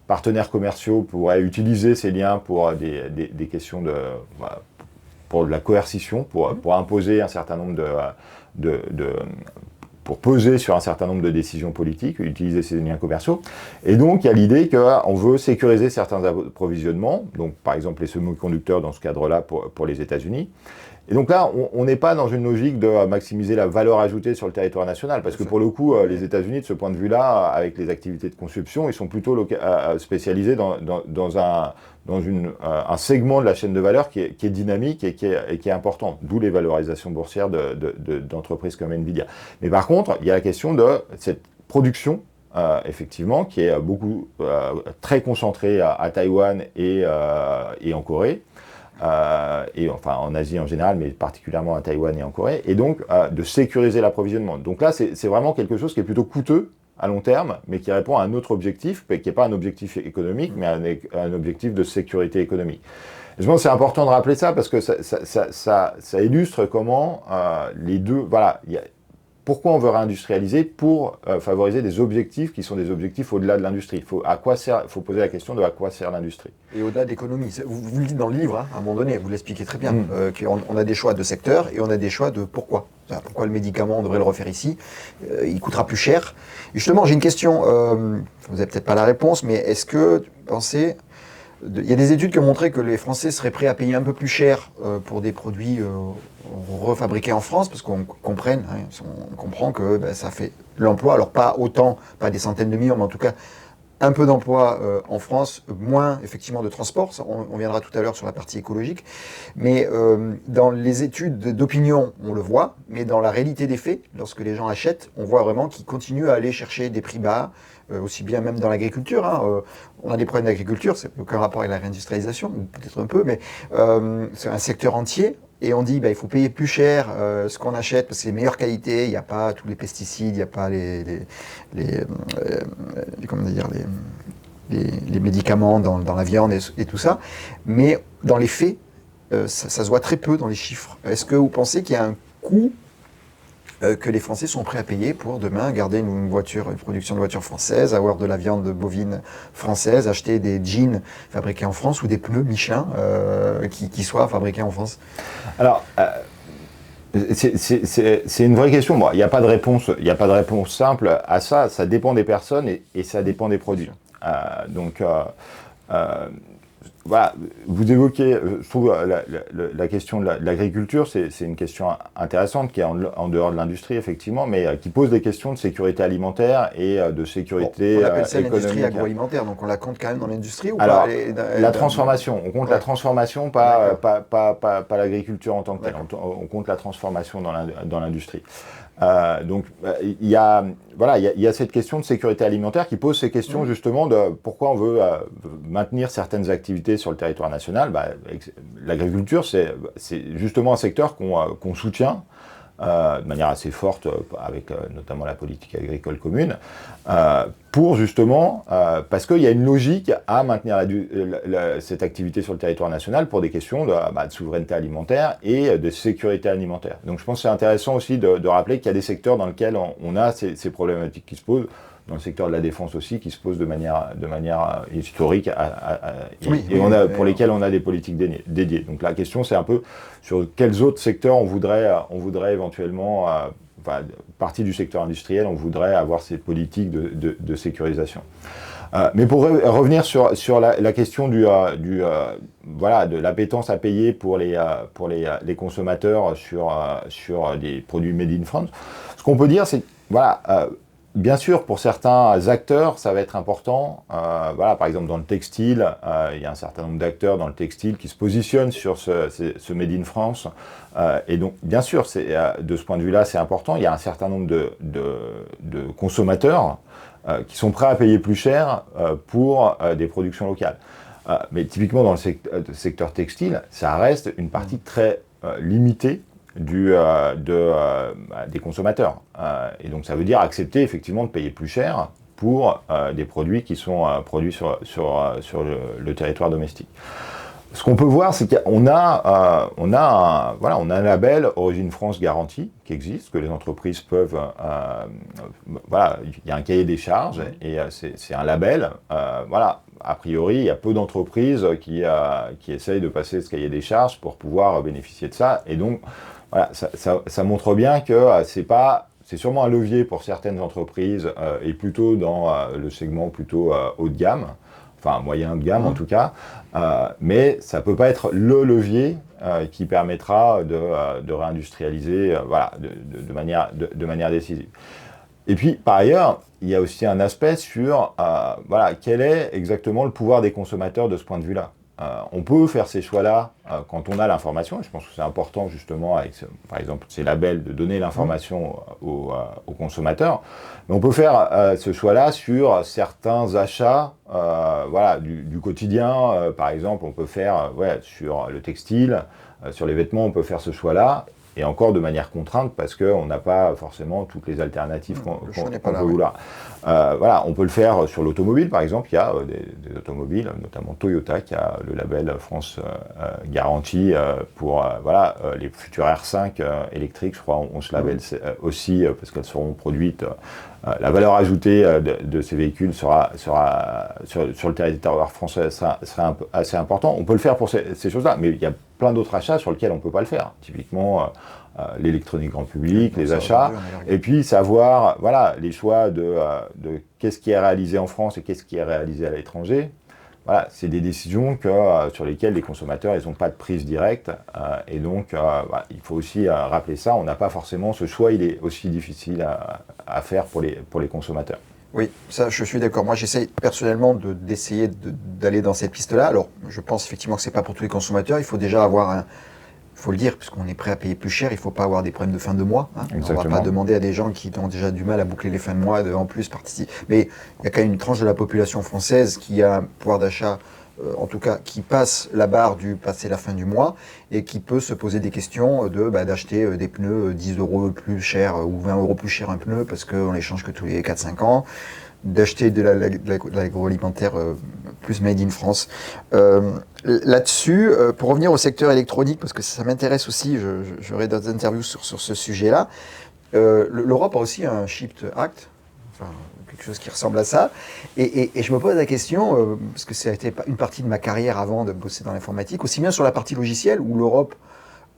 partenaires commerciaux pourraient utiliser ces liens pour des questions pour de la coercition, pour imposer un certain nombre pour peser sur un certain nombre de décisions politiques, utiliser ces liens commerciaux. Et donc, il y a l'idée qu'on veut sécuriser certains approvisionnements, donc par exemple les semi-conducteurs dans ce cadre-là pour les États-Unis. Et donc là, on n'est pas dans une logique de maximiser la valeur ajoutée sur le territoire national, parce que pour le coup, les États-Unis, de ce point de vue-là, avec les activités de conception, ils sont plutôt spécialisés dans un segment de la chaîne de valeur qui est dynamique et qui est important, d'où les valorisations boursières d'entreprises comme Nvidia. Mais par contre, il y a la question de cette production, effectivement, qui est très concentrée à Taïwan et en Corée. Et enfin en Asie en général, mais particulièrement à Taïwan et en Corée, et donc de sécuriser l'approvisionnement. Donc là, c'est vraiment quelque chose qui est plutôt coûteux à long terme, mais qui répond à un autre objectif, qui n'est pas un objectif économique, mais un objectif de sécurité économique. Et je pense que c'est important de rappeler ça, parce que ça illustre comment les deux... Voilà, pourquoi on veut réindustrialiser? Pour favoriser des objectifs qui sont des objectifs au-delà de l'industrie. Il faut poser la question de à quoi sert l'industrie. Et au-delà de l'économie. Vous le dites dans le livre, à un moment donné, vous l'expliquez très bien, qu'on a des choix de secteur et on a des choix de pourquoi. Pourquoi le médicament, on devrait le refaire ici, il coûtera plus cher. Et justement, j'ai une question, vous n'avez peut-être pas la réponse, mais est-ce que vous pensez... Il y a des études qui ont montré que les Français seraient prêts à payer un peu plus cher pour des produits refabriqués en France, parce qu'on comprend que ça fait l'emploi, alors pas des centaines de millions, mais en tout cas un peu d'emploi en France, moins effectivement de transport, on viendra tout à l'heure sur la partie écologique, mais dans les études d'opinion, on le voit, mais dans la réalité des faits, lorsque les gens achètent, on voit vraiment qu'ils continuent à aller chercher des prix bas, aussi bien même dans l'agriculture. On a des problèmes d'agriculture, c'est aucun rapport avec la réindustrialisation, peut-être un peu, mais c'est un secteur entier. Et on dit il faut payer plus cher ce qu'on achète parce que c'est meilleure qualité, il n'y a pas tous les pesticides, il n'y a pas les médicaments dans la viande et tout ça. Mais dans les faits, ça se voit très peu dans les chiffres. Est-ce que vous pensez qu'il y a un coût que les Français sont prêts à payer pour demain garder une production de voitures françaises, avoir de la viande bovine française, acheter des jeans fabriqués en France ou des pneus Michelin qui soient fabriqués en France? Alors, c'est une vraie question. Bon, il n'y a pas de réponse simple à ça. Ça dépend des personnes et ça dépend des produits. Voilà, vous évoquez, je trouve, la question de l'agriculture, c'est une question intéressante qui est en dehors de l'industrie, effectivement, mais qui pose des questions de sécurité alimentaire et de sécurité économique. On appelle ça l'industrie agroalimentaire, donc on la compte quand même dans l'industrie ou Alors, pas la transformation, on compte la transformation, pas l'agriculture en tant que telle, on compte la transformation dans l'industrie. Donc il y a cette question de sécurité alimentaire qui pose ces questions justement de pourquoi on veut maintenir certaines activités sur le territoire national. L'agriculture, c'est justement un secteur qu'on soutient de manière assez forte avec notamment la politique agricole commune, pour justement, parce qu'il y a une logique à maintenir cette activité sur le territoire national pour des questions de souveraineté alimentaire et de sécurité alimentaire. Donc je pense que c'est intéressant aussi de rappeler qu'il y a des secteurs dans lesquels on a ces problématiques qui se posent. dans le secteur de la défense aussi, qui se posent de manière historique pour lesquels on a des politiques dédiées. Donc la question, c'est un peu sur quels autres secteurs on voudrait éventuellement, partie du secteur industriel, on voudrait avoir ces politiques de sécurisation. Mais pour revenir sur la question de l'appétence à payer pour les consommateurs sur des produits made in France, ce qu'on peut dire, c'est bien sûr, pour certains acteurs, ça va être important. Par exemple, dans le textile, il y a un certain nombre d'acteurs dans le textile qui se positionnent sur ce Made in France. Et donc, bien sûr, de ce point de vue-là, c'est important. Il y a un certain nombre de consommateurs qui sont prêts à payer plus cher pour des productions locales. Mais typiquement, dans le secteur textile, ça reste une partie très limitée des consommateurs. Et donc ça veut dire accepter effectivement de payer plus cher pour des produits qui sont produits sur le territoire domestique. Ce qu'on peut voir, c'est qu'on a un label Origine France Garantie qui existe, que les entreprises peuvent... il y a un cahier des charges et c'est un label. A priori, il y a peu d'entreprises qui essayent de passer ce cahier des charges pour pouvoir bénéficier de ça. Et donc, ça montre bien que c'est sûrement un levier pour certaines entreprises et plutôt dans le segment plutôt haut de gamme, enfin moyen de gamme en tout cas, mais ça ne peut pas être le levier qui permettra de réindustrialiser de manière décisive. Et puis, par ailleurs, il y a aussi un aspect sur quel est exactement le pouvoir des consommateurs de ce point de vue-là. On peut faire ces choix-là quand on a l'information, et je pense que c'est important justement avec, par exemple, ces labels, de donner l'information aux consommateurs, mais on peut faire ce choix-là sur certains achats du quotidien. Par exemple, on peut faire sur le textile, sur les vêtements, on peut faire ce choix-là, et encore de manière contrainte parce qu'on n'a pas forcément toutes les alternatives qu'on peut vouloir. On peut le faire sur l'automobile, par exemple. Il y a des automobiles, notamment Toyota, qui a le label France Garantie pour les futures R5 électriques. Je crois on se labelle aussi parce qu'elles seront produites. La valeur ajoutée de ces véhicules sera sur le territoire français sera assez important. On peut le faire pour ces choses-là, mais il y a plein d'autres achats sur lesquels on ne peut pas le faire. Typiquement, l'électronique grand public, les achats, et puis savoir les choix de qu'est-ce qui est réalisé en France et qu'est-ce qui est réalisé à l'étranger. C'est des décisions sur lesquelles les consommateurs n'ont pas de prise directe, et donc il faut aussi rappeler ça. On n'a pas forcément ce choix, il est aussi difficile à faire pour les consommateurs. Oui, ça je suis d'accord. Moi j'essaie personnellement d'essayer d'aller dans cette piste-là. Alors je pense effectivement que c'est pas pour tous les consommateurs. Il faut déjà avoir il faut le dire, puisqu'on est prêt à payer plus cher, il ne faut pas avoir des problèmes de fin de mois. On ne va pas demander à des gens qui ont déjà du mal à boucler les fins de mois en plus participer. Mais il y a quand même une tranche de la population française qui a un pouvoir d'achat, en tout cas, qui passe la barre du passer la fin du mois et qui peut se poser des questions d'acheter des pneus 10 € plus cher ou 20 € plus cher un pneu parce qu'on les change que tous les 4-5 ans, d'acheter de l'agroalimentaire plus made in France. Là-dessus, pour revenir au secteur électronique, parce que ça m'intéresse aussi, j'aurai d'autres interviews sur ce sujet-là, l'Europe a aussi un Chips Act, enfin, quelque chose qui ressemble à ça, et je me pose la question, parce que ça a été une partie de ma carrière avant de bosser dans l'informatique, aussi bien sur la partie logicielle, où l'Europe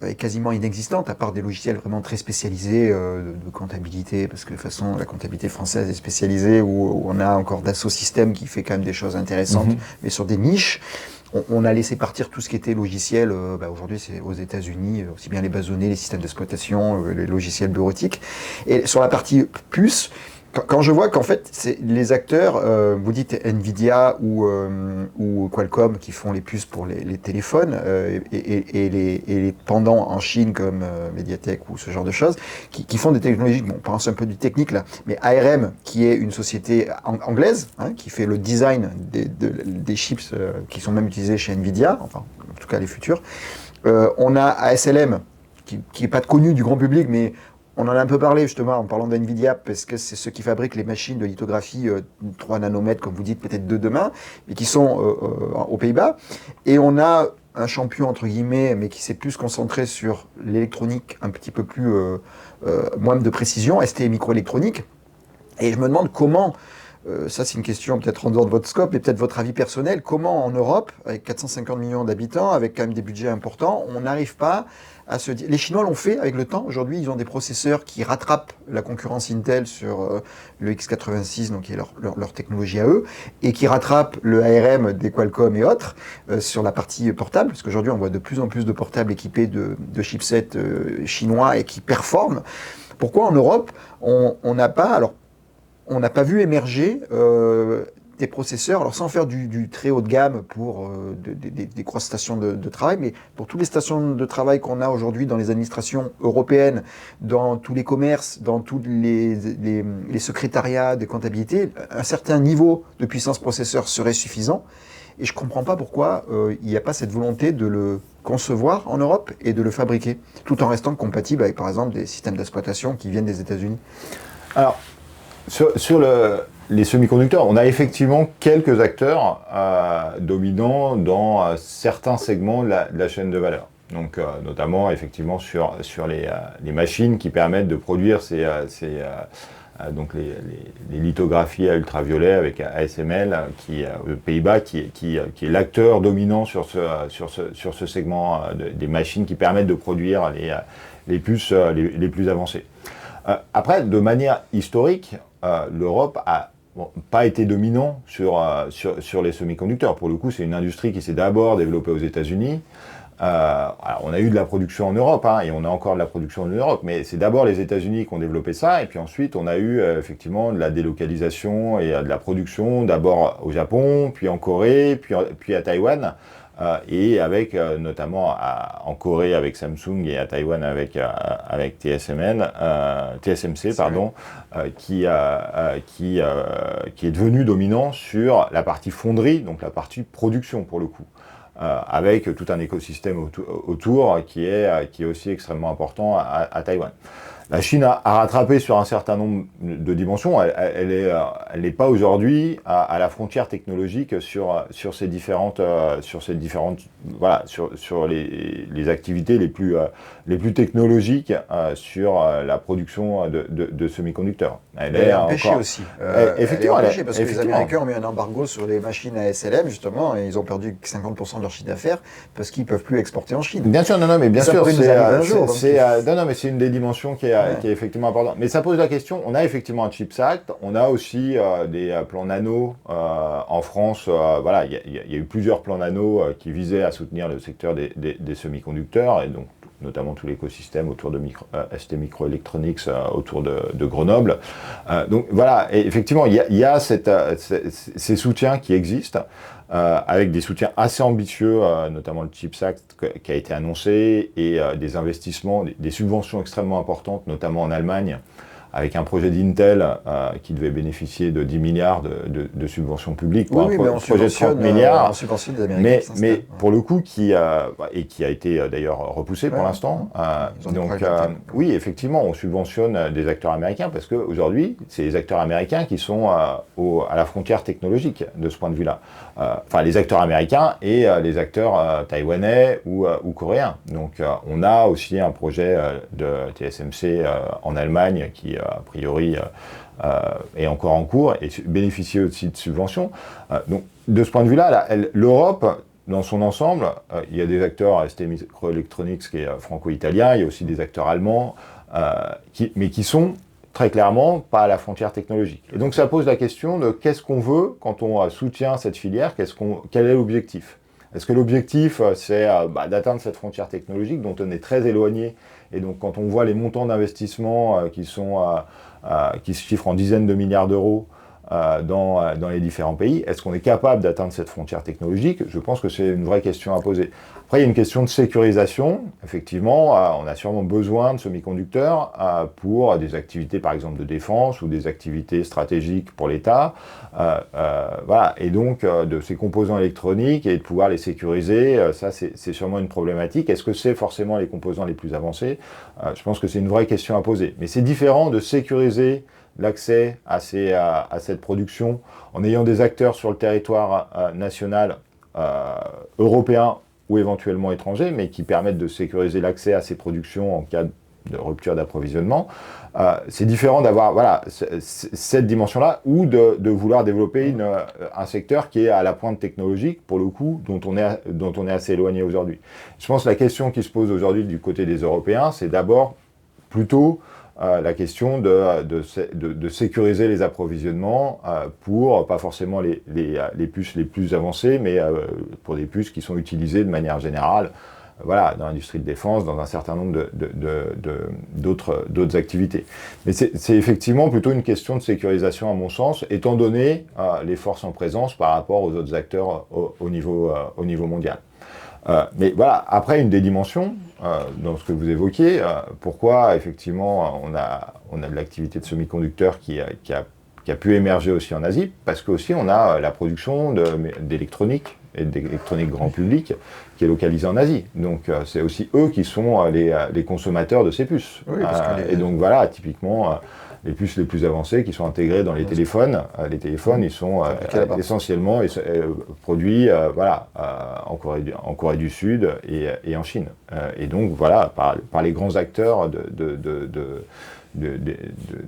est quasiment inexistante, à part des logiciels vraiment très spécialisés de comptabilité, parce que de toute façon, la comptabilité française est spécialisée, où on a encore Dassault Systèmes qui fait quand même des choses intéressantes, mais sur des niches. On a laissé partir tout ce qui était logiciel. Aujourd'hui, c'est aux États-Unis, aussi bien les bases de données, les systèmes d'exploitation, les logiciels bureautiques. Et sur la partie puce, quand je vois qu'en fait, les acteurs, vous dites Nvidia ou Qualcomm qui font les puces pour les téléphones et les pendants en Chine comme Mediatek ou ce genre de choses, qui font des technologies, bon, on pense un peu du technique là, mais ARM qui est une société anglaise, qui fait le design des chips qui sont même utilisés chez Nvidia, enfin en tout cas les futurs. On a ASLM qui n'est pas connu du grand public, mais on en a un peu parlé justement en parlant d'NVIDIA parce que c'est ceux qui fabriquent les machines de lithographie 3 nanomètres, comme vous dites, peut-être 2 demain, mais qui sont aux Pays-Bas. Et on a un champion, entre guillemets, mais qui s'est plus concentré sur l'électronique un petit peu plus moins de précision, ST Microélectronique, Et je me demande comment, ça c'est une question peut-être en dehors de votre scope, mais peut-être votre avis personnel, comment en Europe, avec 450 millions d'habitants, avec quand même des budgets importants, on n'arrive pas à se dire... Les Chinois l'ont fait avec le temps. Aujourd'hui, ils ont des processeurs qui rattrapent la concurrence Intel sur le x86, donc qui est leur technologie à eux, et qui rattrapent le ARM des Qualcomm et autres sur la partie portable, parce qu'aujourd'hui, on voit de plus en plus de portables équipés de chipsets chinois et qui performent. Pourquoi en Europe, on n'a pas... Alors, on n'a pas vu émerger des processeurs, alors sans faire du très haut de gamme pour des grosses stations de travail, mais pour toutes les stations de travail qu'on a aujourd'hui dans les administrations européennes, dans tous les commerces, dans tous les secrétariats de comptabilité, un certain niveau de puissance processeur serait suffisant. Et je ne comprends pas pourquoi il n'y a pas cette volonté de le concevoir en Europe et de le fabriquer, tout en restant compatible avec, par exemple, des systèmes d'exploitation qui viennent des États-Unis. Alors, sur les semi-conducteurs, on a effectivement quelques acteurs dominants dans certains segments de la chaîne de valeur. Donc, notamment, effectivement, sur les machines qui permettent de produire donc les lithographies à ultraviolet avec ASML, aux Pays-Bas, qui est l'acteur dominant sur ce segment des machines qui permettent de produire les puces les plus avancées. Après, de manière historique, l'Europe a pas été dominant sur les semi-conducteurs. Pour le coup, c'est une industrie qui s'est d'abord développée aux États-Unis. Alors, on a eu de la production en Europe, et on a encore de la production en Europe, mais c'est d'abord les États-Unis qui ont développé ça, et puis ensuite on a eu effectivement de la délocalisation et de la production, d'abord au Japon, puis en Corée, puis à Taïwan. Et avec notamment en Corée avec Samsung et à Taïwan avec TSMC pardon, qui est devenu dominant sur la partie fonderie, donc la partie production pour le coup, avec tout un écosystème autour qui est aussi extrêmement important à Taïwan. La Chine a rattrapé sur un certain nombre de dimensions. Elle n'est pas aujourd'hui à la frontière technologique sur ces différentes voilà, sur les activités les plus technologiques sur la production de semi-conducteurs. Elle est empêchée encore aussi. Effectivement, elle est empêchée parce que les Américains ont mis un embargo sur les machines à SLM justement et ils ont perdu 50% de leur chiffre d'affaires parce qu'ils ne peuvent plus exporter en Chine. Bien sûr, non, mais bien sûr, c'est une des dimensions qui est effectivement importante. Mais ça pose la question, on a effectivement un CHIPS Act, on a aussi des plans nano en France. Voilà, il y a eu plusieurs plans nano qui visaient à soutenir le secteur des semi-conducteurs et donc notamment tout l'écosystème autour de ST Microelectronics autour de Grenoble. Donc voilà, et effectivement, il y a ces soutiens qui existent, avec des soutiens assez ambitieux, notamment le CHIPS Act qui a été annoncé, et des investissements, des subventions extrêmement importantes, notamment en Allemagne, avec un projet d'Intel qui devait bénéficier de 10 milliards de subventions publiques pour un projet de 30 milliards. On subventionne des Américains. Mais pour le coup, qui a été d'ailleurs repoussé pour l'instant. Donc oui, effectivement, on subventionne des acteurs américains parce qu'aujourd'hui, c'est les acteurs américains qui sont à la frontière technologique de ce point de vue-là. Enfin, les acteurs américains et les acteurs taïwanais ou coréens. Donc on a aussi un projet de TSMC en Allemagne qui a priori est encore en cours et bénéficie aussi de subventions. Donc de ce point de vue-là, l'Europe, dans son ensemble, il y a des acteurs, ST Microelectronics qui est franco-italien, il y a aussi des acteurs allemands, mais qui sont très clairement pas à la frontière technologique. Et donc ça pose la question de qu'est-ce qu'on veut quand on soutient cette filière, quel est l'objectif ? Est-ce que l'objectif, c'est d'atteindre cette frontière technologique dont on est très éloigné ? Et donc, quand on voit les montants d'investissement qui se chiffrent en dizaines de milliards d'euros dans les différents pays, est-ce qu'on est capable d'atteindre cette frontière technologique ? Je pense que c'est une vraie question à poser. Après, il y a une question de sécurisation. Effectivement, on a sûrement besoin de semi-conducteurs pour des activités, par exemple, de défense ou des activités stratégiques pour l'État. Voilà. Et donc, de ces composants électroniques et de pouvoir les sécuriser, ça, c'est sûrement une problématique. Est-ce que c'est forcément les composants les plus avancés ? Je pense que c'est une vraie question à poser. Mais c'est différent de sécuriser l'accès à cette production en ayant des acteurs sur le territoire national européen ou éventuellement étrangers, mais qui permettent de sécuriser l'accès à ces productions en cas de rupture d'approvisionnement. C'est différent d'avoir cette dimension-là ou de vouloir développer un secteur qui est à la pointe technologique, pour le coup, dont on est assez éloigné aujourd'hui. Je pense que la question qui se pose aujourd'hui du côté des Européens, c'est d'abord plutôt la question de sécuriser les approvisionnements pour, pas forcément les puces les plus avancées, mais pour des puces qui sont utilisées de manière générale dans l'industrie de défense, dans un certain nombre d'autres activités. Mais c'est effectivement plutôt une question de sécurisation, à mon sens, étant donné les forces en présence par rapport aux autres acteurs au niveau mondial. Mais voilà, après, une des dimensions, dans ce que vous évoquiez, pourquoi, effectivement, on a de l'activité de semi-conducteurs qui a pu émerger aussi en Asie, parce qu'aussi, on a la production d'électronique et d'électronique grand public qui est localisée en Asie. Donc, c'est aussi eux qui sont les consommateurs de ces puces. Oui, et donc, voilà, typiquement, les puces les plus avancées qui sont intégrées dans les téléphones. Les téléphones, ils sont essentiellement produits en Corée du Sud et en Chine. Et donc, voilà, par les grands acteurs de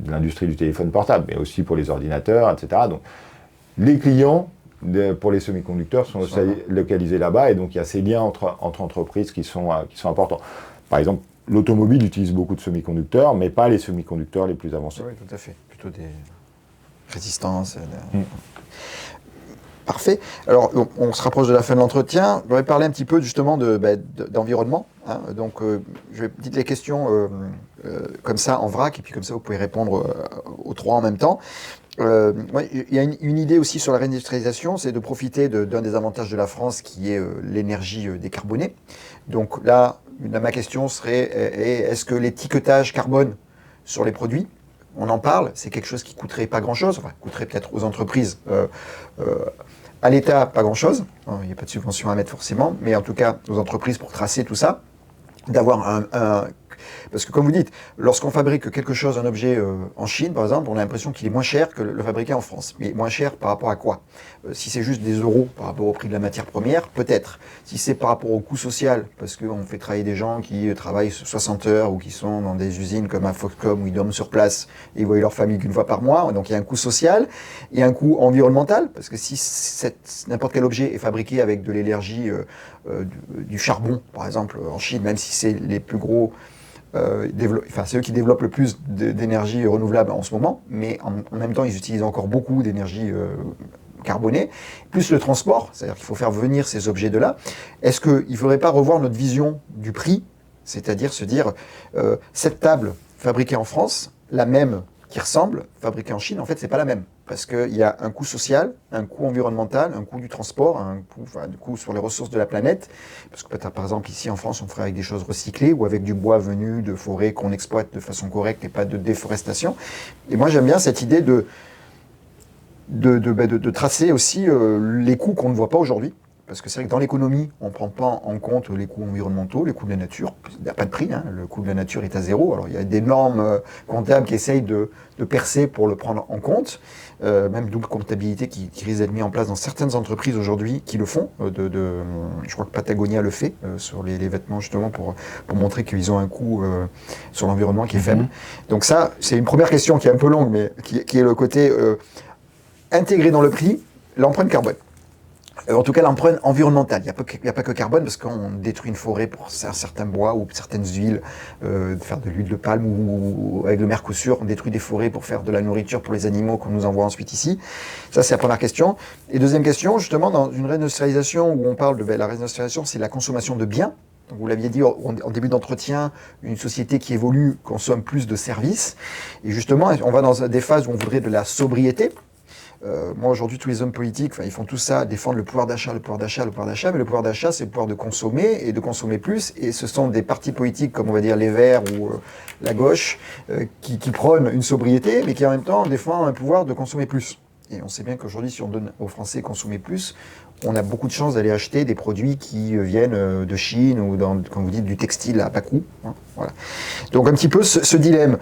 l'industrie du téléphone portable, mais aussi pour les ordinateurs, etc. Donc, les clients pour les semi-conducteurs sont aussi localisés là-bas, et donc il y a ces liens entre entreprises qui sont importants. Par exemple, l'automobile utilise beaucoup de semi-conducteurs, mais pas les semi-conducteurs les plus avancés. Oui, tout à fait. Plutôt des résistances. Parfait. Alors, on se rapproche de la fin de l'entretien. Je vais parler un petit peu justement d'environnement. Donc, je vais dire les questions comme ça en vrac, et puis comme ça, vous pouvez répondre aux trois en même temps. Il y a une idée aussi sur la réindustrialisation, c'est de profiter d'un des avantages de la France qui est l'énergie décarbonée. Donc là, ma question serait, est-ce que l'étiquetage carbone sur les produits, on en parle, c'est quelque chose qui coûterait pas grand-chose, enfin, coûterait peut-être aux entreprises, à l'État pas grand-chose, il n'y a pas de subvention à mettre forcément, mais en tout cas aux entreprises pour tracer tout ça, d'avoir parce que comme vous dites, lorsqu'on fabrique quelque chose, un objet en Chine, par exemple, on a l'impression qu'il est moins cher que le fabriqué en France. Mais moins cher par rapport à quoi? Si c'est juste des euros par rapport au prix de la matière première, peut-être. Si c'est par rapport au coût social, parce qu'on fait travailler des gens qui travaillent 60 heures ou qui sont dans des usines comme à Foxconn où ils dorment sur place et ils voient leur famille qu'une fois par mois, donc il y a un coût social, il y a un coût environnemental, parce que si n'importe quel objet est fabriqué avec de l'énergie, du charbon, par exemple, en Chine, même si c'est les plus gros... c'est eux qui développent le plus d'énergie renouvelable en ce moment, mais en même temps, ils utilisent encore beaucoup d'énergie carbonée, plus le transport, c'est-à-dire qu'il faut faire venir ces objets de là. Est-ce qu'il ne faudrait pas revoir notre vision du prix, c'est-à-dire se dire, cette table fabriquée en France, la même qui ressemble, fabriquée en Chine, en fait, c'est pas la même. Parce qu'il y a un coût social, un coût environnemental, un coût du transport, un coût sur les ressources de la planète. Parce que peut-être, par exemple, ici en France, on ferait avec des choses recyclées ou avec du bois venu de forêts qu'on exploite de façon correcte et pas de déforestation. Et moi, j'aime bien cette idée de tracer aussi les coûts qu'on ne voit pas aujourd'hui. Parce que c'est vrai que dans l'économie, on ne prend pas en compte les coûts environnementaux, les coûts de la nature. Il n'y a pas de prix, le coût de la nature est à zéro. Alors il y a des normes comptables qui essayent de percer pour le prendre en compte. Même double comptabilité qui risque d'être mis en place dans certaines entreprises aujourd'hui qui le font. Je crois que Patagonia le fait sur les vêtements justement pour montrer qu'ils ont un coût sur l'environnement qui est faible. Donc ça, c'est une première question qui est un peu longue, mais qui est le côté intégré dans le prix, l'empreinte carbone. En tout cas, l'empreinte environnementale. Il n'y a pas que carbone, parce qu'on détruit une forêt pour certains bois ou certaines huiles, faire de l'huile de palme, ou avec le Mercosur, on détruit des forêts pour faire de la nourriture pour les animaux qu'on nous envoie ensuite ici. Ça, c'est la première question. Et deuxième question, justement, dans une réindustrialisation où on parle de la réindustrialisation, c'est la consommation de biens. Donc, vous l'aviez dit en début d'entretien, une société qui évolue consomme plus de services. Et justement, on va dans des phases où on voudrait de la sobriété. Moi, aujourd'hui, tous les hommes politiques, ils font tout ça, défendent le pouvoir d'achat, mais le pouvoir d'achat, c'est le pouvoir de consommer et de consommer plus. Et ce sont des partis politiques, comme on va dire les Verts ou la gauche, qui prônent une sobriété, mais qui en même temps défendent un pouvoir de consommer plus. Et on sait bien qu'aujourd'hui, si on donne aux Français consommer plus, on a beaucoup de chances d'aller acheter des produits qui viennent de Chine ou, comme vous dites, du textile à bas coût. Voilà. Donc, un petit peu ce dilemme.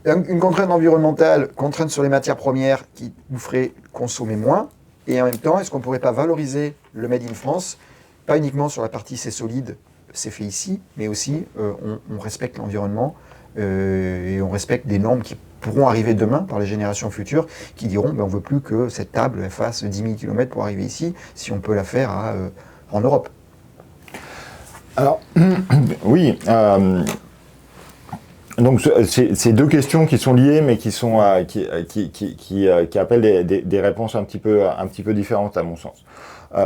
Une contrainte environnementale, contrainte sur les matières premières qui nous ferait consommer moins, et en même temps, est-ce qu'on ne pourrait pas valoriser le Made in France, pas uniquement sur la partie c'est solide, c'est fait ici, mais aussi on respecte l'environnement et on respecte des normes qui pourront arriver demain par les générations futures qui diront on ne veut plus que cette table elle fasse 10 000 km pour arriver ici, si on peut la faire en Europe. Alors, oui. Donc, c'est deux questions qui sont liées, mais qui appellent des réponses un petit peu différentes à mon sens.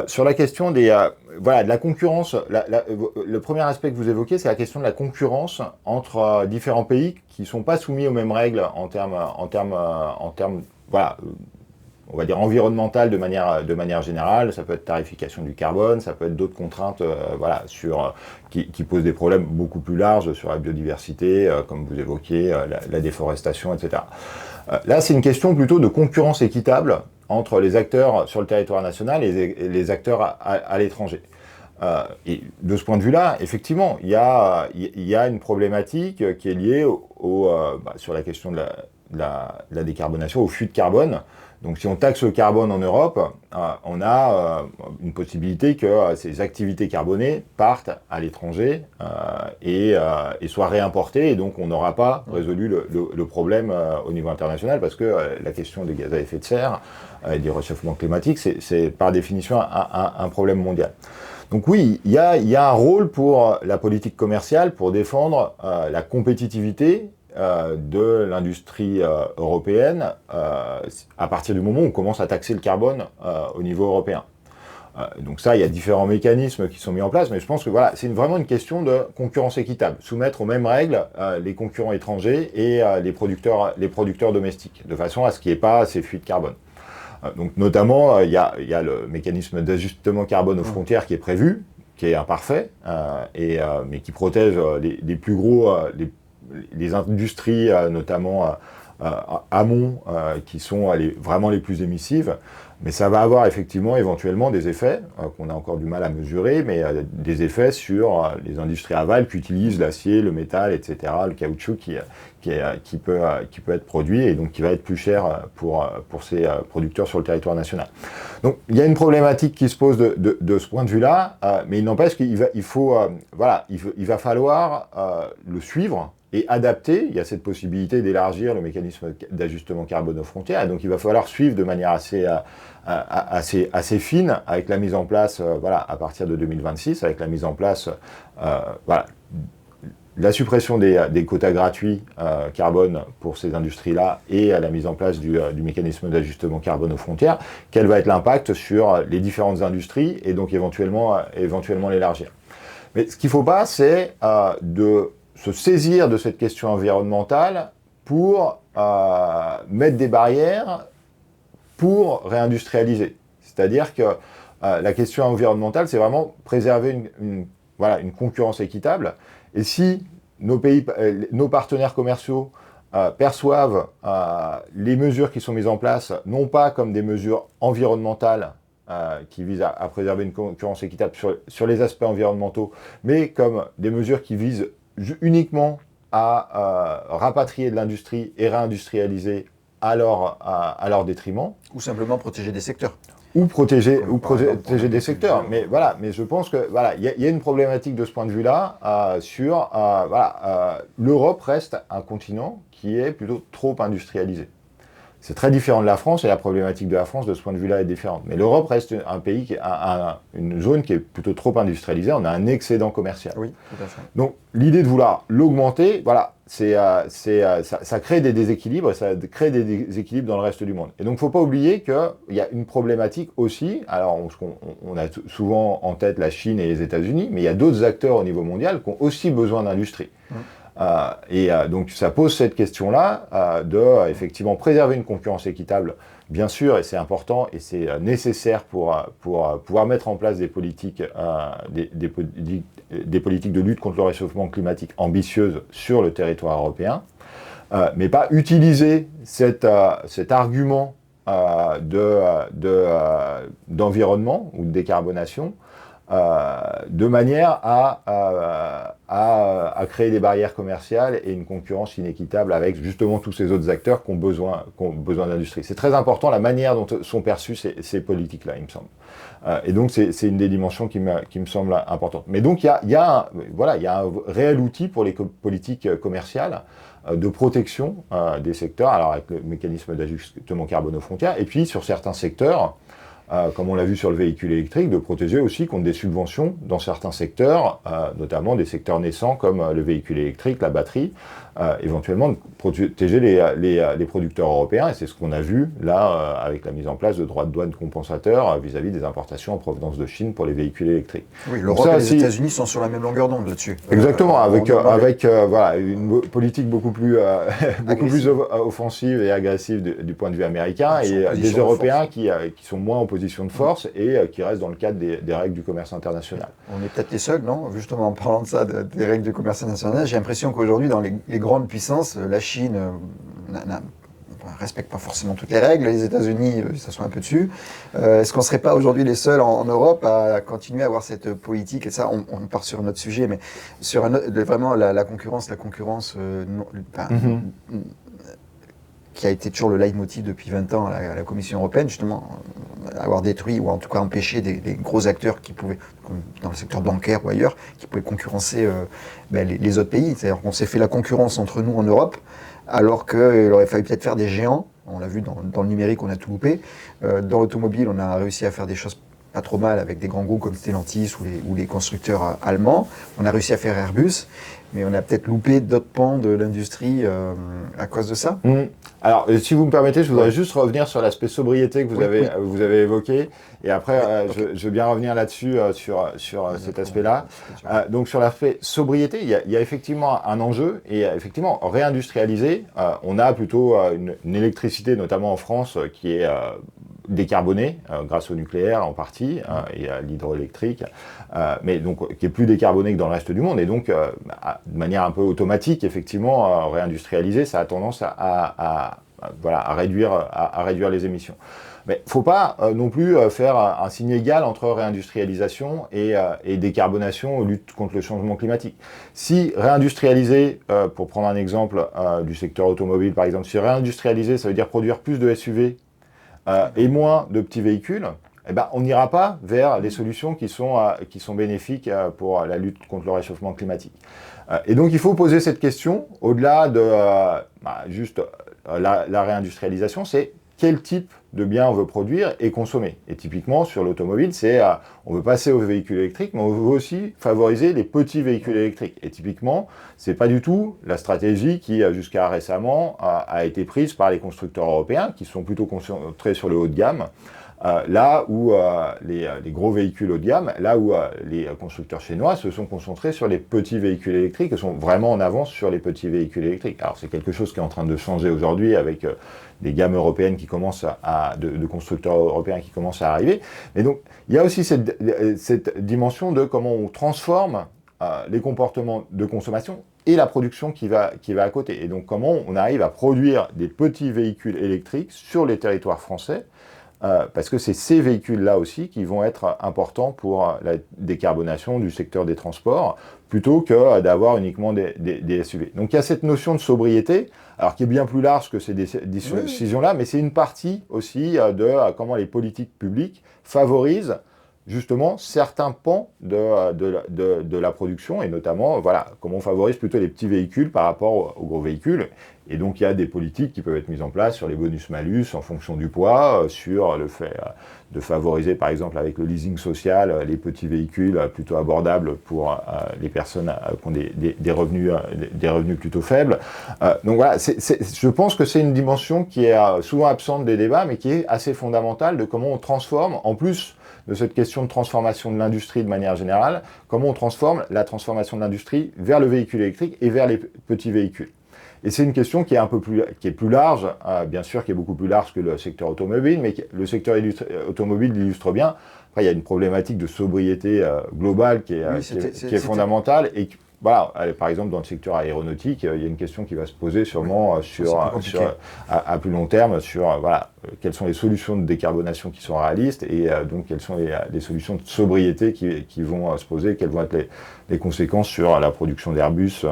Sur la question de la concurrence, le premier aspect que vous évoquez, c'est la question de la concurrence entre différents pays qui sont pas soumis aux mêmes règles en termes, voilà, on va dire environnementales de manière générale. Ça peut être tarification du carbone, ça peut être d'autres contraintes, qui posent des problèmes beaucoup plus larges sur la biodiversité, comme vous évoquiez, la déforestation, etc. Là, c'est une question plutôt de concurrence équitable entre les acteurs sur le territoire national et les acteurs à l'étranger. Et de ce point de vue-là, effectivement, il y a une problématique qui est liée sur la question de la décarbonation, au flux de carbone. Donc si on taxe le carbone en Europe, on a une possibilité que ces activités carbonées partent à l'étranger et soient réimportées, et donc on n'aura pas résolu le problème au niveau international, parce que la question des gaz à effet de serre et du réchauffement climatique, c'est par définition un problème mondial. Donc oui, il y a un rôle pour la politique commerciale pour défendre la compétitivité de l'industrie européenne à partir du moment où on commence à taxer le carbone au niveau européen. Donc ça, il y a différents mécanismes qui sont mis en place, mais je pense que voilà, c'est vraiment une question de concurrence équitable, soumettre aux mêmes règles les concurrents étrangers et les producteurs domestiques, de façon à ce qu'il n'y ait pas ces fuites de carbone. Donc notamment, il y a le mécanisme d'ajustement carbone aux frontières qui est prévu, qui est imparfait, mais qui protège les plus gros, les industries, notamment amont, qui sont vraiment les plus émissives. Mais ça va avoir effectivement éventuellement des effets qu'on a encore du mal à mesurer, mais des effets sur les industries aval qui utilisent l'acier, le métal, etc., le caoutchouc qui peut être produit et donc qui va être plus cher pour ces producteurs sur le territoire national. Donc il y a une problématique qui se pose de ce point de vue-là, mais il n'empêche qu'il va falloir le suivre et adapter. Il y a cette possibilité d'élargir le mécanisme d'ajustement carbone aux frontières, et donc il va falloir suivre de manière assez fine, avec la mise en place, à partir de 2026, avec la mise en place, la suppression des quotas gratuits carbone pour ces industries-là, et la mise en place du mécanisme d'ajustement carbone aux frontières. Quel va être l'impact sur les différentes industries, et donc éventuellement l'élargir. Mais ce qu'il ne faut pas, c'est de se saisir de cette question environnementale pour mettre des barrières pour réindustrialiser. C'est-à-dire que la question environnementale, c'est vraiment préserver une concurrence équitable. Et si nos partenaires commerciaux perçoivent les mesures qui sont mises en place, non pas comme des mesures environnementales qui visent à préserver une concurrence équitable sur les aspects environnementaux, mais comme des mesures qui visent uniquement à rapatrier de l'industrie et réindustrialiser à leur détriment. Ou simplement protéger des secteurs. Ou protéger des secteurs. Mais je pense que y a une problématique de ce point de vue-là l'Europe reste un continent qui est plutôt trop industrialisé. C'est très différent de la France, et la problématique de la France de ce point de vue-là est différente. Mais l'Europe reste un pays une zone qui est plutôt trop industrialisée. On a un excédent commercial. Oui, tout à fait. Donc l'idée de vouloir l'augmenter, ça crée des déséquilibres, ça crée des déséquilibres dans le reste du monde. Et donc il ne faut pas oublier qu'il y a une problématique aussi. Alors on a souvent en tête la Chine et les États-Unis, mais il y a d'autres acteurs au niveau mondial qui ont aussi besoin d'industrie. Donc ça pose cette question-là de effectivement préserver une concurrence équitable, bien sûr, et c'est important et c'est nécessaire pour pouvoir mettre en place des politiques de lutte contre le réchauffement climatique ambitieuses sur le territoire européen, mais pas utiliser cet argument d'environnement ou de décarbonation de manière à à créer des barrières commerciales et une concurrence inéquitable avec justement tous ces autres acteurs qui ont besoin d'industrie. C'est très important la manière dont sont perçues ces politiques-là, il me semble. Et donc c'est une des dimensions qui me semble importante. Mais donc il y a un réel outil pour les politiques commerciales de protection des secteurs, alors avec le mécanisme d'ajustement carbone aux frontières, et puis sur certains secteurs, comme on l'a vu sur le véhicule électrique, de protéger aussi contre des subventions dans certains secteurs, notamment des secteurs naissants comme le véhicule électrique, la batterie, éventuellement de protéger les producteurs européens, et c'est ce qu'on a vu là avec la mise en place de droits de douane compensateurs vis-à-vis des importations en provenance de Chine pour les véhicules électriques. Oui, l'Europe et les États-Unis sont sur la même longueur d'onde là-dessus. Exactement, avec une politique beaucoup plus offensive et agressive du point de vue américain, et des Européens qui sont moins en position de force et qui restent dans le cadre des règles du commerce international. On est peut-être les seuls, non? Justement, en parlant de ça, des règles du commerce international, j'ai l'impression qu'aujourd'hui, dans les grandes puissances, la Chine ne respecte pas forcément toutes les règles, les États-Unis, ça sont un peu dessus. Est-ce qu'on ne serait pas aujourd'hui les seuls en Europe à continuer à avoir cette politique? Et ça, on part sur un autre sujet, mais sur vraiment la concurrence, qui a été toujours le leitmotiv depuis 20 ans à la Commission européenne, justement, avoir détruit ou en tout cas empêché des gros acteurs qui pouvaient, comme dans le secteur bancaire ou ailleurs, qui pouvaient concurrencer les autres pays. C'est-à-dire qu'on s'est fait la concurrence entre nous en Europe, alors qu'il aurait fallu peut-être faire des géants. On l'a vu dans le numérique, on a tout loupé. Dans l'automobile, on a réussi à faire des choses pas trop mal avec des grands groupes comme Stellantis ou les constructeurs allemands. On a réussi à faire Airbus, mais on a peut-être loupé d'autres pans de l'industrie à cause de ça. Alors, si vous me permettez, je voudrais juste revenir sur l'aspect sobriété que vous avez évoqué, et après, je veux bien revenir là-dessus, sur cet aspect-là. Donc, sur l'aspect sobriété, il y a effectivement un enjeu, et effectivement, réindustrialiser, on a plutôt une électricité, notamment en France, qui est décarbonée, grâce au nucléaire en partie, et à l'hydroélectrique, mais donc qui est plus décarbonée que dans le reste du monde, et donc de manière un peu automatique, effectivement, réindustrialiser, ça a tendance à réduire les émissions. Mais il ne faut pas non plus faire un signe égal entre réindustrialisation et décarbonation ou lutte contre le changement climatique. Si réindustrialiser, pour prendre un exemple du secteur automobile par exemple, si réindustrialiser, ça veut dire produire plus de SUV et moins de petits véhicules, on n'ira pas vers les solutions qui sont bénéfiques pour la lutte contre le réchauffement climatique. Et donc il faut poser cette question, au-delà de juste la réindustrialisation, c'est quel type de biens on veut produire et consommer. Et typiquement, sur l'automobile, on veut passer aux véhicules électriques, mais on veut aussi favoriser les petits véhicules électriques. Et typiquement, c'est pas du tout la stratégie qui, jusqu'à récemment, a été prise par les constructeurs européens, qui sont plutôt concentrés sur le haut de gamme, là où les gros véhicules haut de gamme, là où les constructeurs chinois se sont concentrés sur les petits véhicules électriques et sont vraiment en avance sur les petits véhicules électriques. Alors c'est quelque chose qui est en train de changer aujourd'hui avec des gammes européennes qui commencent de constructeurs européens qui commencent à arriver. Mais donc il y a aussi cette dimension de comment on transforme les comportements de consommation et la production qui va à côté. Et donc comment on arrive à produire des petits véhicules électriques sur les territoires français, parce que c'est ces véhicules-là aussi qui vont être importants pour la décarbonation du secteur des transports, plutôt que d'avoir uniquement des SUV. Donc il y a cette notion de sobriété, alors qui est bien plus large que ces décisions-là, mais c'est une partie aussi de comment les politiques publiques favorisent justement certains pans de la production, et notamment comment on favorise plutôt les petits véhicules par rapport aux gros véhicules. Et donc il y a des politiques qui peuvent être mises en place sur les bonus-malus en fonction du poids, sur le fait de favoriser par exemple avec le leasing social les petits véhicules plutôt abordables pour les personnes qui ont des revenus plutôt faibles. Donc voilà, je pense que c'est une dimension qui est souvent absente des débats, mais qui est assez fondamentale de comment on transforme, en plus de cette question de transformation de l'industrie de manière générale, comment on transforme la transformation de l'industrie vers le véhicule électrique et vers les petits véhicules. Et c'est une question qui est plus large, bien sûr, qui est beaucoup plus large que le secteur automobile, mais le secteur automobile l'illustre bien. Après, il y a une problématique de sobriété globale qui est fondamentale et voilà, par exemple, dans le secteur aéronautique, il y a une question qui va se poser sûrement à plus long terme sur quelles sont les solutions de décarbonation qui sont réalistes et donc quelles sont les solutions de sobriété qui vont se poser, quelles vont être les conséquences sur la production d'Airbus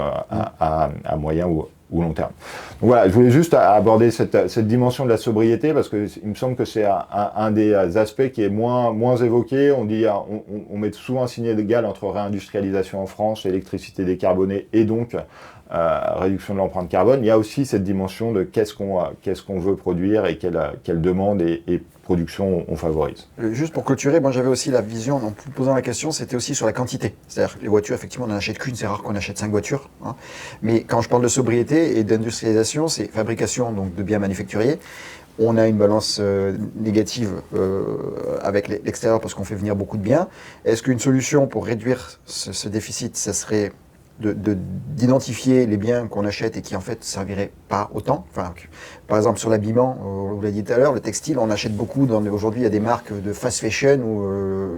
à moyen ou long terme. Donc voilà, je voulais juste aborder cette dimension de la sobriété parce que il me semble que c'est un des aspects qui est moins évoqué. On met souvent un signe d'égal entre réindustrialisation en France, électricité décarbonée et donc réduction de l'empreinte carbone. Il y a aussi cette dimension de qu'est-ce qu'on veut produire et quelle demande et production on favorise. Juste pour clôturer, moi j'avais aussi la vision, en posant la question, c'était aussi sur la quantité. C'est-à-dire les voitures, effectivement, on n'en achète qu'une, c'est rare qu'on achète 5 voitures. Hein. Mais quand je parle de sobriété et d'industrialisation, c'est fabrication donc, de biens manufacturiers. On a une balance négative avec l'extérieur parce qu'on fait venir beaucoup de biens. Est-ce qu'une solution pour réduire ce déficit, ça serait d'identifier les biens qu'on achète et qui en fait serviraient pas autant. Enfin, par exemple sur l'habillement, on vous l'a dit tout à l'heure, le textile, on achète beaucoup. Aujourd'hui, il y a des marques de fast fashion où,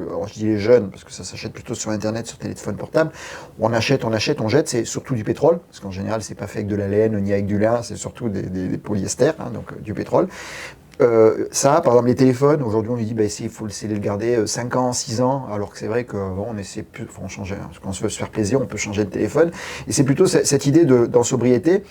alors je dis les jeunes parce que ça s'achète plutôt sur internet, sur téléphone portable. On achète, on jette. C'est surtout du pétrole parce qu'en général, c'est pas fait avec de la laine ni avec du lin, c'est surtout des polyesters, hein, donc du pétrole. Ça, par exemple, les téléphones, aujourd'hui on lui dit il faut essayer de le garder 5 ans, 6 ans, alors que c'est vrai qu'on essaie plus, on change, quand on veut se faire plaisir, on peut changer de téléphone. Et c'est plutôt cette idée dans sobriété,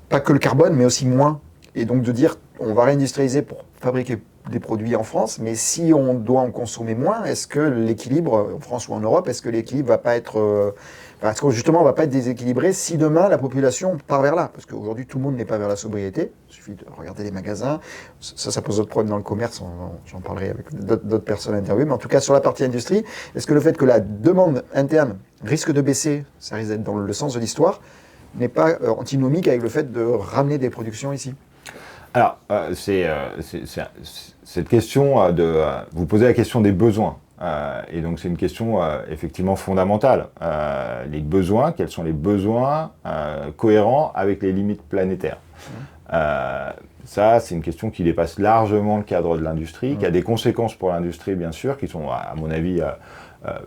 pas que le carbone, mais aussi moins. Et donc de dire, on va réindustrialiser pour fabriquer des produits en France, mais si on doit en consommer moins, est-ce que l'équilibre, en France ou en Europe, est-ce que l'équilibre va pas être... Parce que justement, on ne va pas être déséquilibré si demain la population part vers là. Parce qu'aujourd'hui, tout le monde n'est pas vers la sobriété. Il suffit de regarder les magasins. Ça pose d'autres problèmes dans le commerce. J'en parlerai avec d'autres personnes interviewées. Mais en tout cas, sur la partie industrie, est-ce que le fait que la demande interne risque de baisser, ça risque d'être dans le sens de l'histoire, n'est pas antinomique avec le fait de ramener des productions ici ? Alors, c'est cette question vous posez la question des besoins. Et donc c'est une question effectivement fondamentale. Les besoins, quels sont les besoins cohérents avec les limites planétaires ? Ça, c'est une question qui dépasse largement le cadre de l'industrie, qui a des conséquences pour l'industrie, bien sûr, qui sont, à mon avis,